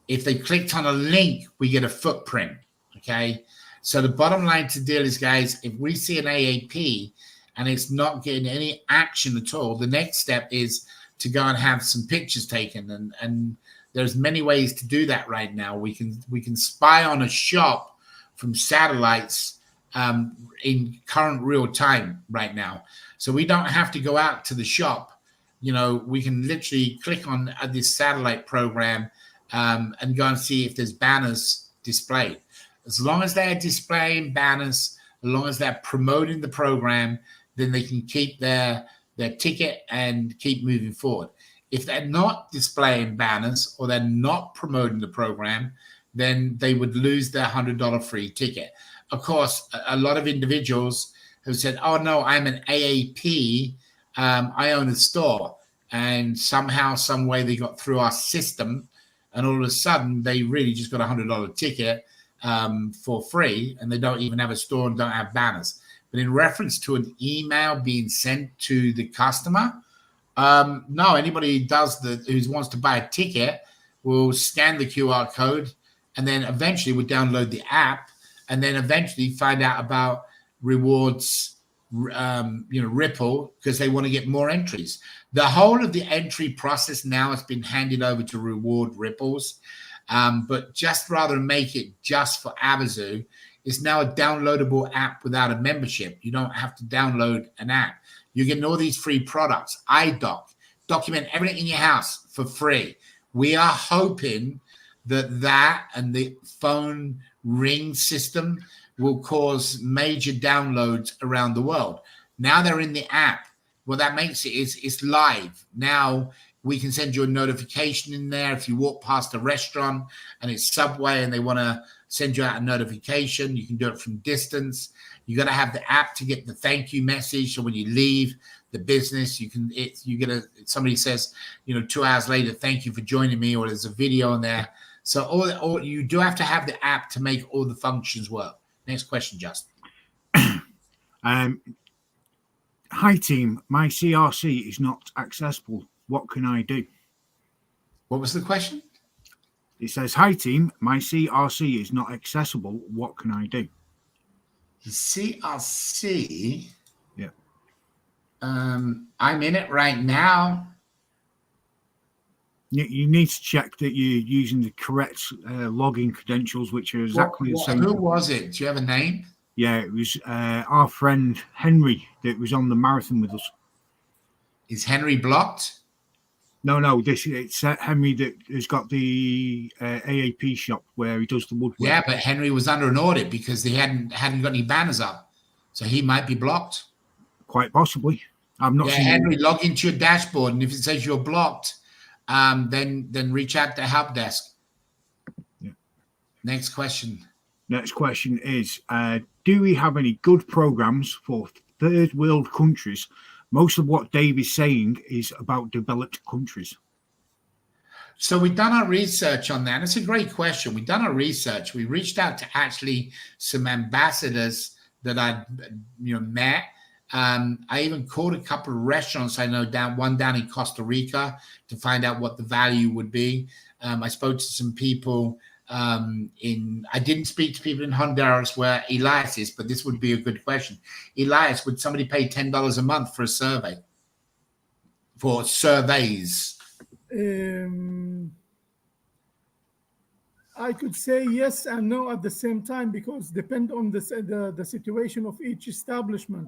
If they clicked on a link, we get a footprint. Okay. So the bottom line to deal is, guys, if we see an AAP and it's not getting any action at all, the next step is to go and have some pictures taken. And there's many ways to do that right now. We can spy on a shop from satellites in current real time right now. So we don't have to go out to the shop. You know, we can literally click on this satellite program and go and see if there's banners displayed. As long as they're displaying banners, as long as they're promoting the program, then they can keep their ticket and keep moving forward. If they're not displaying banners or they're not promoting the program, then they would lose their $100 free ticket. Of course, a lot of individuals have said, oh, no, I'm an AAP. I own a store. And somehow, some way they got through our system. And all of a sudden, they really just got a $100 ticket for free. And they don't even have a store and don't have banners. But in reference to an email being sent to the customer, no, anybody who wants to buy a ticket will scan the QR code and then eventually would download the app and then eventually find out about rewards, Ripple, because they want to get more entries. The whole of the entry process now has been handed over to reward Ripples, but just rather make it just for Avazoo. It's now a downloadable app without a membership. You don't have to download an app. You're getting all these free products. iDoc, document everything in your house for free. We are hoping that and the phone ring system will cause major downloads around the world. Now they're in the app. What that makes it is it's live. Now we can send you a notification in there. If you walk past a restaurant and it's Subway and they want to send you out a notification, you can do it from distance. You got to have the app to get the thank you message. So when you leave the business, somebody says, 2 hours later, thank you for joining me, or there's a video in there. So all you do have to have the app to make all the functions work. Next question, Justin. Hi team, my CRC is not accessible. What can I do? What was the question? It says, hi team, my CRC is not accessible. What can I do? The CRC. Yeah. I'm in it right now. You need to check that you're using the correct login credentials, which are exactly the same. Who was it? Do you have a name? Yeah, it was our friend Henry that was on the marathon with us. Is Henry blocked? No, it's Henry that has got the AAP shop where he does the woodwork. Yeah, but Henry was under an audit because they hadn't got any banners up, so he might be blocked. Quite possibly. I'm not. Yeah, sure. Henry, log into your dashboard, and if it says you're blocked, then reach out to help desk. Yeah. Next question. Next question is: do we have any good programs for third world countries? Most of what Dave is saying is about developed countries. So we've done our research on that. It's a great question. We've done our research. We reached out to actually some ambassadors that I'd met. I even called a couple of restaurants I know one down in Costa Rica to find out what the value would be. I spoke to some people I didn't speak to people in Honduras where Elias is, but this would be a good question. Elias, would somebody pay $10 a month for a survey? For surveys? I could say yes and no at the same time, because depend on the situation of each establishment.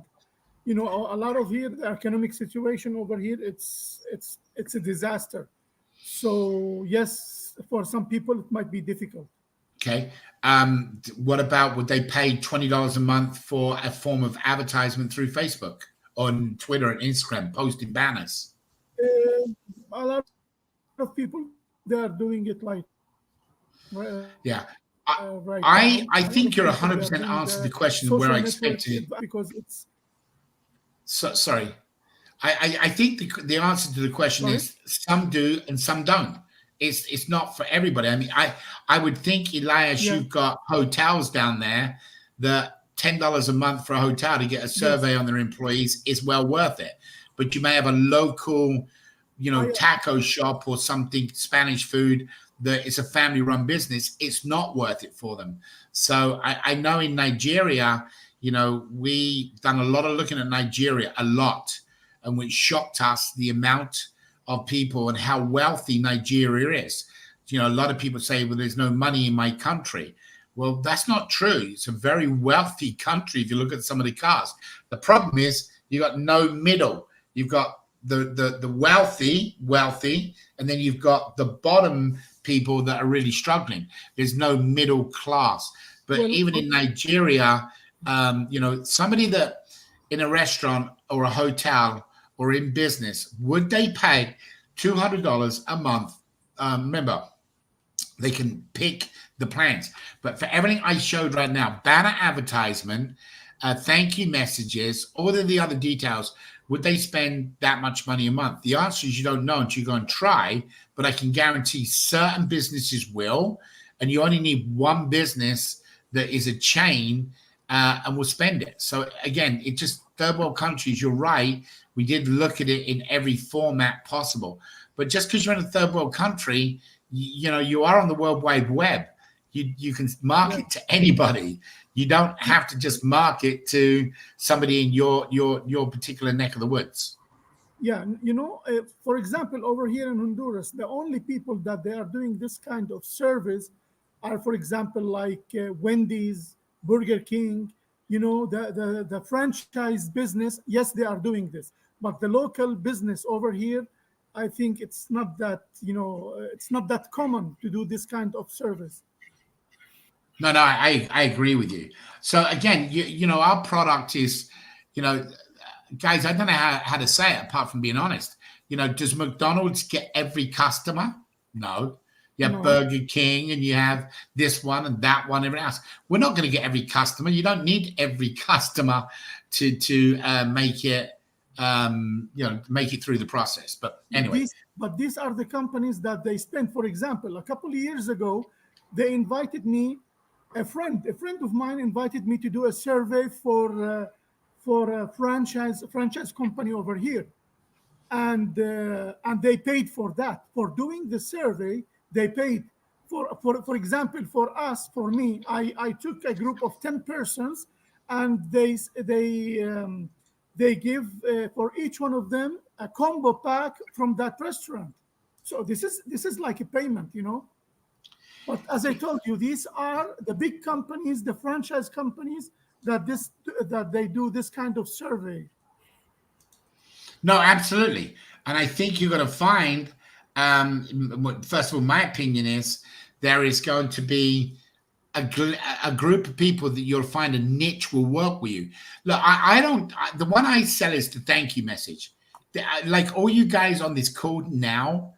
A lot of here, the economic situation over here, it's a disaster. So yes, for some people it might be difficult. Okay. What about, would they pay $20 a month for a form of advertisement through Facebook, on Twitter and Instagram, posting banners? A lot of people, they are doing it like yeah. right I think you're 100% answered the question where I expected, because it's sorry. I think the answer to the question is some do and some don't. It's not for everybody. I mean, I would think, Elias, you've got hotels down there that $10 a month for a hotel to get a survey on their employees is well worth it. But you may have a local, taco shop or something, Spanish food, that is a family-run business. It's not worth it for them. So I know in Nigeria, we've done a lot of looking at Nigeria, a lot, and which shocked us, the amount of people and how wealthy Nigeria is. A lot of people say, well, there's no money in my country. Well, that's not true. It's a very wealthy country if you look at some of the cars. The problem is you got no middle. You've got the wealthy, and then you've got the bottom people that are really struggling. There's no middle class. But even in Nigeria, somebody that in a restaurant or a hotel or in business, would they pay $200 a month? Remember, they can pick the plans. But for everything I showed right now, banner advertisement, thank you messages, all of the other details, would they spend that much money a month? The answer is you don't know until you go and try, but I can guarantee certain businesses will, and you only need one business that is a chain and will spend it. So again, it just, third world countries, you're right, we did look at it in every format possible. But just because you're in a third world country, you are on the World Wide Web. You can market to anybody. You don't have to just market to somebody in your particular neck of the woods. Yeah, for example, over here in Honduras, the only people that they are doing this kind of service are, for example, like Wendy's, Burger King, the franchise business. Yes, they are doing this, but the local business over here, I think it's not that, it's not that common to do this kind of service. No, I agree with you. So again, our product is, guys, I don't know how to say it apart from being honest. Does McDonald's get every customer? No. You have Burger King and you have this one and that one, everything else. We're not going to get every customer. You don't need every customer to make it, make it through the process. But anyway. These are the companies that they spend. For example, a couple of years ago, they invited me, a friend of mine invited me to do a survey for for a franchise company over here, and they paid for that, for doing the survey. They paid for example, for us, for me, I took a group of 10 persons, and they give for each one of them a combo pack from that restaurant. So this is like a payment, you know. But as I told you, these are the big companies, the franchise companies, that they do this kind of survey. No, absolutely. And I think you're going to find, first of all, my opinion is there is going to be a group of people that you'll find a niche will work with you. Look, the one I sell is the thank you message. Like all you guys on this call now,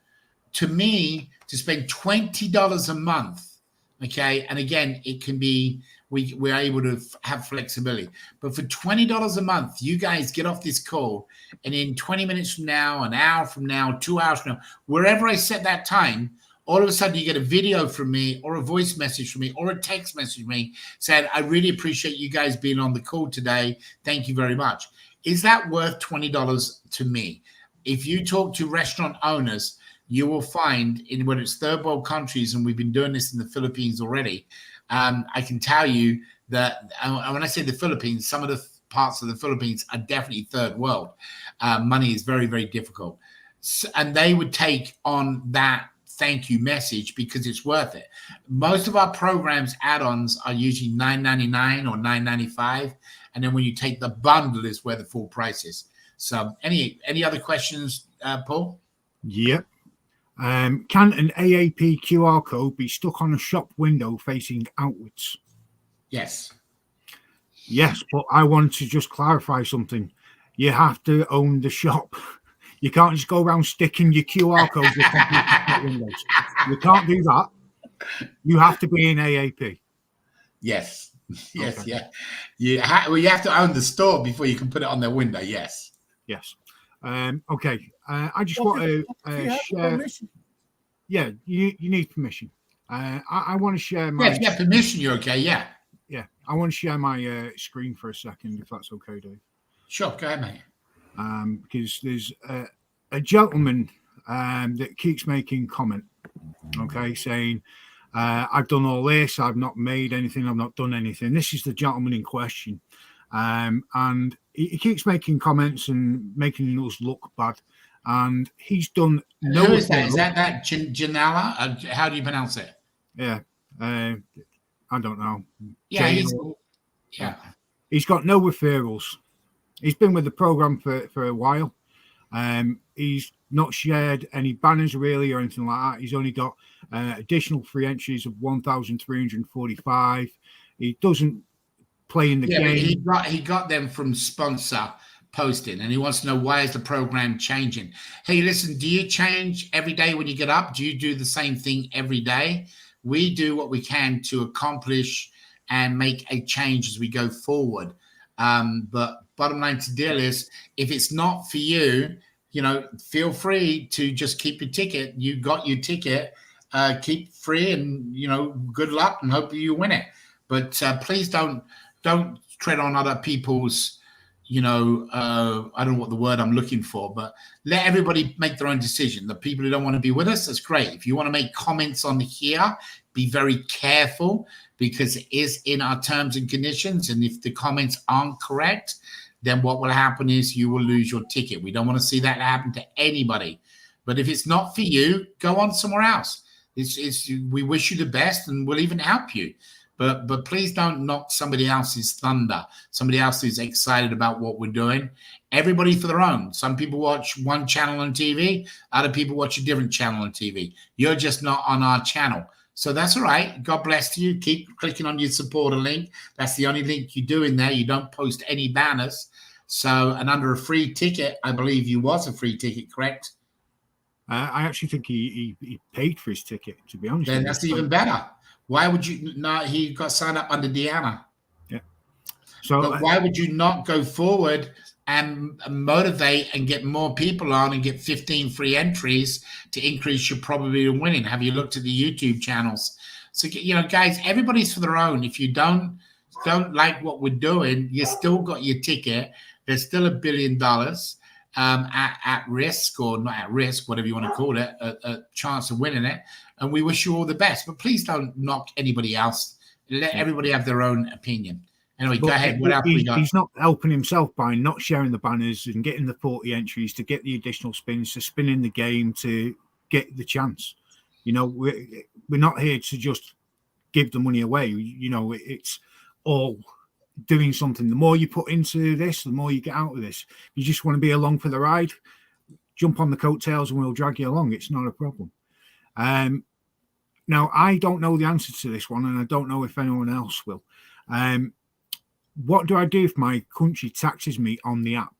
to me, to spend $20 a month, okay, and again, it can be, we're able to have flexibility, but for $20 a month, you guys get off this call, and in 20 minutes from now, an hour from now, 2 hours from now, wherever I set that time, all of a sudden you get a video from me or a voice message from me or a text message from me saying, I really appreciate you guys being on the call today. Thank you very much. Is that worth $20 to me? If you talk to restaurant owners, you will find, in whether it's third world countries, and we've been doing this in the Philippines already, I can tell you that when I say the Philippines, some of the parts of the Philippines are definitely third world. Money is very, very difficult. And they would take on that thank you message because it's worth it. Most of our programs add-ons are usually $9.99 or $9.95. And then when you take the bundle is where the full price is. So any other questions, Paul? Yep. Can an AAP QR code be stuck on a shop window facing outwards? Yes. Yes, but I want to just clarify something. You have to own the shop. You can't just go around sticking your QR codes on windows. You can't do that. You have to be in AAP. Yes. Yes. Okay. Yeah. You have to own the store before you can put it on their window. Yes. Yes. Okay. I just want to share. Permission. Yeah, you need permission. I want to share my. Yeah, if you have permission, you're okay. Yeah. Yeah, I want to share my screen for a second, if that's okay, Dave. Sure. Go ahead, mate. Because there's a gentleman that keeps making comment, okay, saying, I've done all this, I've not made anything, I've not done anything. This is the gentleman in question. And he keeps making comments and making us look bad. And he's done no. Who is that? Is that Janela? How do you pronounce it? Yeah. I don't know. Yeah. He's got no referrals. He's been with the program for a while. He's not shared any banners really or anything like that. He's only got additional free entries of 1,345. He doesn't play in the game. He got them from sponsor posting, and he wants to know, why is the program changing? Hey, listen, do you change every day when you get up? Do you do the same thing every day? We do what we can to accomplish and make a change as we go forward. But bottom line to deal is, if it's not for you, feel free to just keep your ticket. You got your ticket, keep free, and good luck, and hope you win it. But please don't tread on other people's, I don't know what the word I'm looking for, but let everybody make their own decision. The people who don't want to be with us, that's great. If you want to make comments on here, be very careful, because it is in our terms and conditions. And if the comments aren't correct, then what will happen is you will lose your ticket. We don't want to see that happen to anybody. But if it's not for you, go on somewhere else. We wish you the best, and we'll even help you. But please don't knock somebody else's thunder, somebody else who's excited about what we're doing. Everybody for their own. Some people watch one channel on TV. Other people watch a different channel on TV. You're just not on our channel. So that's all right. God bless you. Keep clicking on your supporter link. That's the only link you do in there. You don't post any banners. So, and under a free ticket, I believe you was a free ticket, correct? I actually think he paid for his ticket, to be honest. Then that's even better. Why would you not? He got signed up under Deanna. Yeah. So, but why would you not go forward and motivate and get more people on and get 15 free entries to increase your probability of winning? Have you looked at the YouTube channels? So, guys, everybody's for their own. If you don't don't like what we're doing, you still got your ticket. There's still $1 billion at risk, or not at risk, whatever you want to call it, a chance of winning it. And we wish you all the best. But please don't knock anybody else. Let everybody have their own opinion. Anyway, go ahead. What else we got? He's not helping himself by not sharing the banners and getting the 40 entries to get the additional spins, to spin in the game, to get the chance. You know, we're not here to just give the money away. You know, it's all doing something. The more you put into this, the more you get out of this. You just want to be along for the ride, jump on the coattails and we'll drag you along. It's not a problem. Now, I don't know the answer to this one, and I don't know if anyone else will. What do I do if my country taxes me on the app?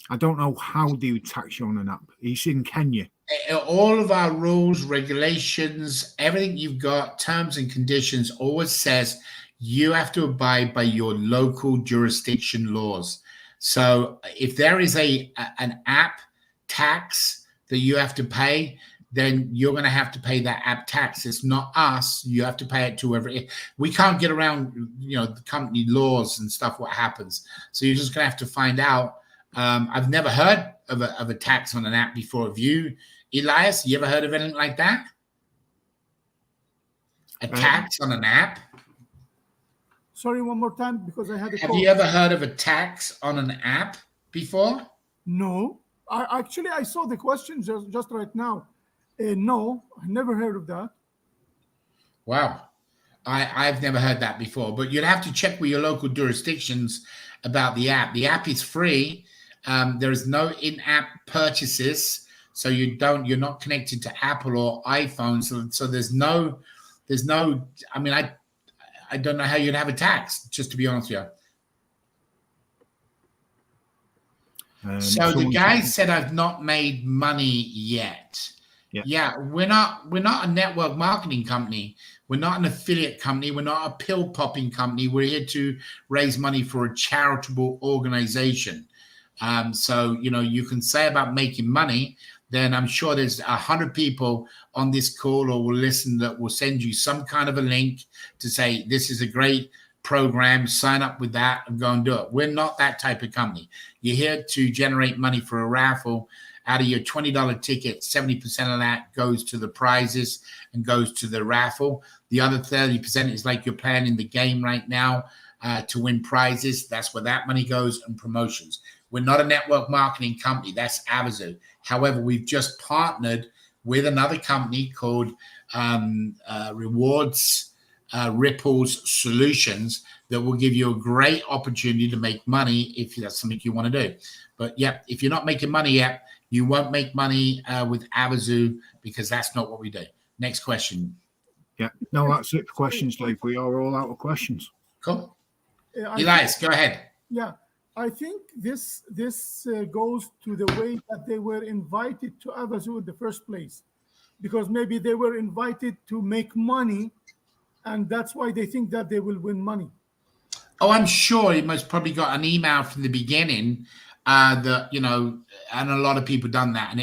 I don't know how they would tax you on an app. He's in Kenya. All of our rules, regulations, everything you've got, terms and conditions, always says you have to abide by your local jurisdiction laws. So if there is an app tax that you have to pay, then you're going to have to pay that app tax. It's not us. You have to pay it to whoever. We can't get around, you know, the company laws and stuff, what happens. So you're just going to have to find out. I've never heard of a tax on an app before. Have you, Elias? You ever heard of anything like that? A tax on an app? Sorry, one more time, because I had a Have call. you ever heard of a tax on an app before? No. I saw the question just right now. No, I never heard of that. Wow. I've never heard that before, but you'd have to check with your local jurisdictions about the app. The app is free. There is no in-app purchases, so you're not connected to Apple or iPhone. So there's no, I mean, I don't know how you'd have a tax, just to be honest with you. So the guy said, I've not made money yet. Yeah, we're not a network marketing company. We're not an affiliate company. We're not a pill popping company. We're here to raise money for a charitable organization. So, you know, you can say about making money, then I'm sure there's 100 people on this call or will listen that will send you some kind of a link to say, this is a great program, sign up with that and go and do it. We're not that type of company. You're here to generate money for a raffle. Out of your $20 ticket, 70% of that goes to the prizes and goes to the raffle. The other 30% is like you're playing in the game right now to win prizes. That's where that money goes, and promotions. We're not a network marketing company. That's Avazoo. However, we've just partnered with another company called Rewards Ripples Solutions that will give you a great opportunity to make money if that's something you want to do. But yeah, if you're not making money yet, you won't make money with Avazoo, because that's not what we do. Next question. Yeah, no, that's it for questions, Dave. We are all out of questions. Cool. Elias, go ahead. Yeah, I think this goes to the way that they were invited to Avazoo in the first place, because maybe they were invited to make money, and that's why they think that they will win money. Oh, I'm sure he most probably got an email from the beginning that, you know, and a lot of people done that, and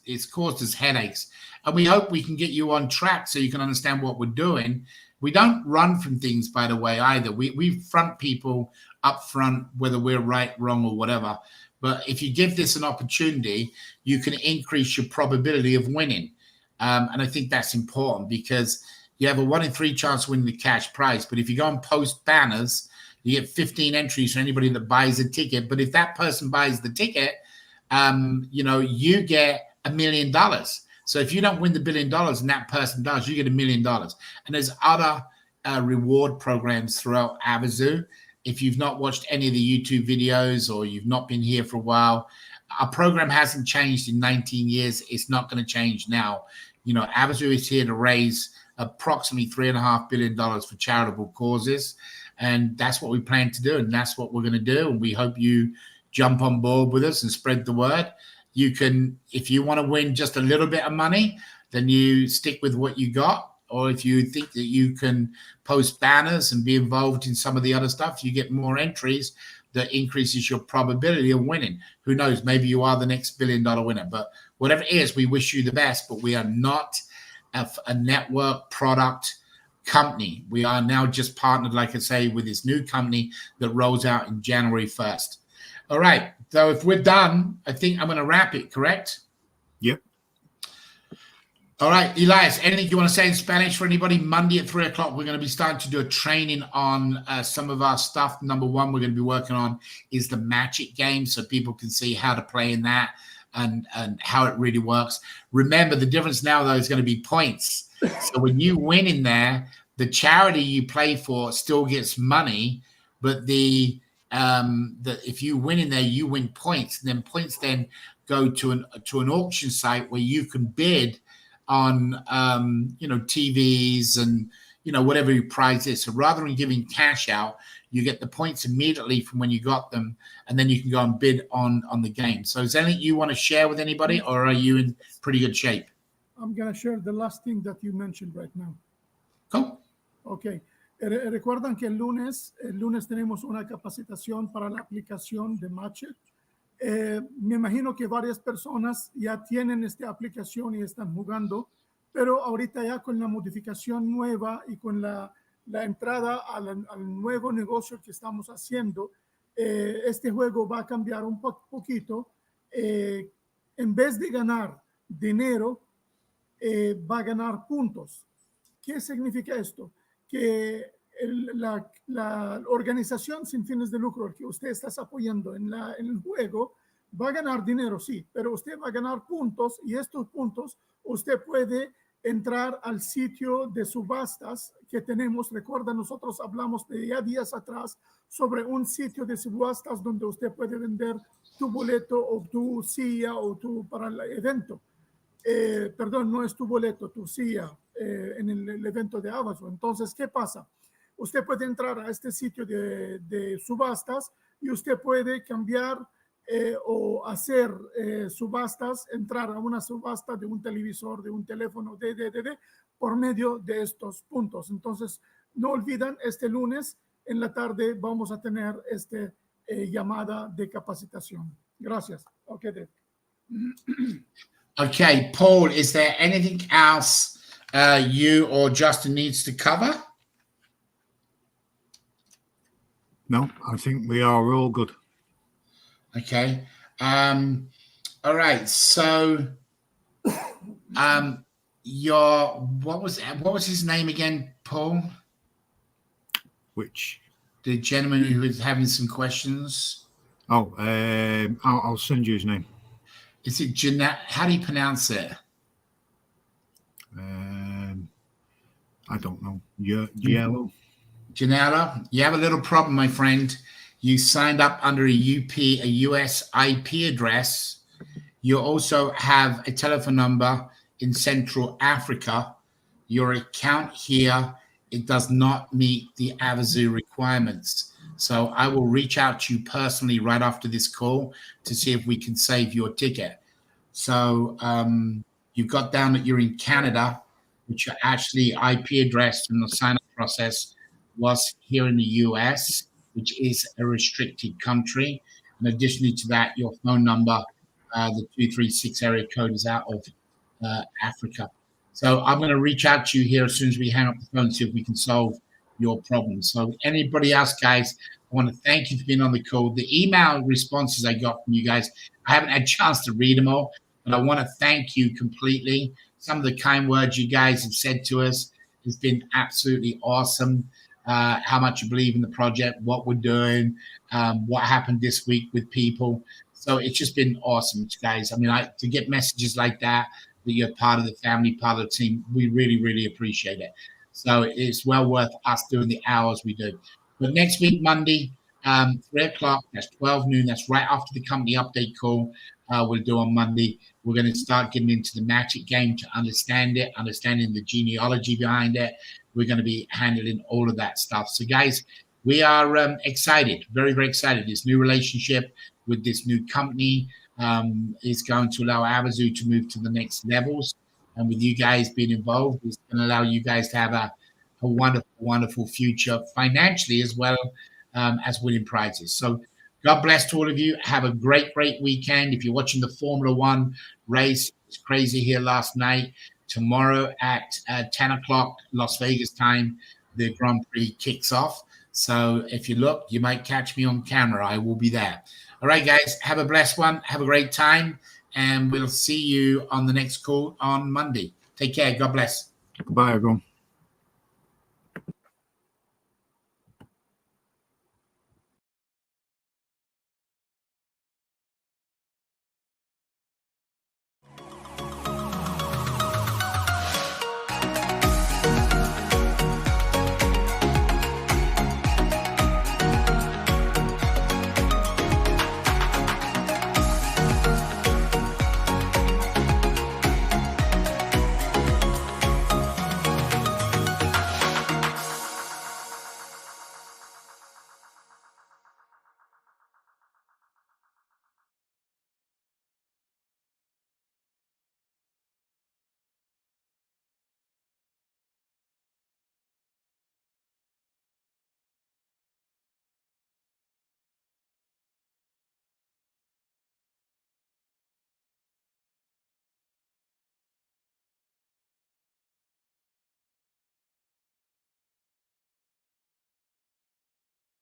it's caused us headaches. And we hope we can get you on track so you can understand what we're doing. We don't run from things, by the way, either. We front people up front, whether we're right, wrong, or whatever. But if you give this an opportunity, you can increase your probability of winning. And I think that's important, because you have a 1 in 3 chance of winning the cash prize. But if you go and post banners, you get 15 entries for anybody that buys a ticket. But if that person buys the ticket, you know, you get $1 million. So if you don't win the $1 billion and that person does, you get $1 million. And there's other reward programs throughout Avazoo. If you've not watched any of the YouTube videos, or you've not been here for a while, our program hasn't changed in 19 years. It's not going to change now. You know, Avazoo is here to raise approximately $3.5 billion for charitable causes. And that's what we plan to do. And that's what we're going to do. And we hope you jump on board with us and spread the word. You can, if you want to win just a little bit of money, then you stick with what you got. Or if you think that you can post banners and be involved in some of the other stuff, you get more entries that increases your probability of winning. Who knows? Maybe you are the next $1 billion winner. But whatever it is, we wish you the best. But we are not a network product company. We are now just partnered, like I say, with this new company that rolls out in January 1st. All right. So if we're done, I think I'm going to wrap it, correct? Yep. All right, Elias, anything you want to say in Spanish for anybody? Monday at 3 o'clock, we're going to be starting to do a training on some of our stuff. Number one, we're going to be working on is the Magic game, so people can see how to play in that and how it really works. Remember, the difference now, though, is going to be points. So when you win in there, the charity you play for still gets money, but if you win in there, you win points, and then points then go to an auction site where you can bid on TVs and whatever your prize is. So rather than giving cash out, you get the points immediately from when you got them, and then you can go and bid on the game. So is there anything you want to share with anybody, or are you in pretty good shape? I'm going to share the last thing that you mentioned right now. Cool. Ok. Recuerdan que el lunes tenemos una capacitación para la aplicación de Matcher. Me imagino que varias personas ya tienen esta aplicación y están jugando, pero ahorita ya con la modificación nueva y con la entrada al nuevo negocio que estamos haciendo, este juego va a cambiar un poquito. En vez de ganar dinero, va a ganar puntos. ¿Qué significa esto? Que la organización sin fines de lucro que usted está apoyando en el juego va a ganar dinero, sí, pero usted va a ganar puntos, y estos puntos usted puede entrar al sitio de subastas que tenemos. Recuerda, nosotros hablamos de ya días atrás sobre un sitio de subastas donde usted puede vender tu boleto o tu silla para el evento. Perdón, no es tu boleto, tu silla en el evento de Avazoo. Entonces, ¿qué pasa? Usted puede entrar a este sitio de subastas y usted puede cambiar o hacer subastas, entrar a una subasta de un televisor, de un teléfono, por medio de estos puntos. Entonces, no olviden, este lunes en la tarde vamos a tener esta llamada de capacitación. Gracias. Okay, Dave. Okay, Paul, is there anything else you or Justin needs to cover? No, I think we are all good. Okay. All right. So, what was his name again, Paul? Which? The gentleman who was having some questions. Oh, I'll send you his name. Is it Jeanette? How do you pronounce it? I don't know. Yellow. Janela, you have a little problem, my friend. You signed up under a US IP address. You also have a telephone number in Central Africa. Your account here, it does not meet the Avazoo requirements. So I will reach out to you personally right after this call to see if we can save your ticket. So you've got down that you're in Canada, which are actually IP address and the sign-up process was here in the US, which is a restricted country. And additionally to that, your phone number, the 236 area code, is out of Africa. So I'm going to reach out to you here as soon as we hang up the phone, see if we can solve your problem. So anybody else, guys, I want to thank you for being on the call. The email responses I got from you guys, I haven't had a chance to read them all, but I want to thank you completely. Some of the kind words you guys have said to us has been absolutely awesome. How much you believe in the project, what we're doing, what happened this week with people. So it's just been awesome, guys. I mean, to get messages like that you're part of the family, part of the team, we really, really appreciate it. So it's well worth us doing the hours we do. But next week, Monday, 3 o'clock, that's 12 noon. That's right after the company update call we'll do on Monday. We're going to start getting into the Magic game to understand it, understanding the genealogy behind it. We're going to be handling all of that stuff. So, guys, we are excited, very, very excited. This new relationship with this new company is going to allow Avazoo to move to the next levels. And with you guys being involved, it's going to allow you guys to have a wonderful, wonderful future financially as well as winning prizes. So God bless to all of you. Have a great, great weekend. If you're watching the Formula One race, it's crazy here last night. tomorrow at 10 o'clock Las Vegas time, the Grand Prix kicks off. So if you look, you might catch me on camera. I will be there. All right, guys, have a blessed one. Have a great time. And we'll see you on the next call on Monday. Take care. God bless. Goodbye, everyone.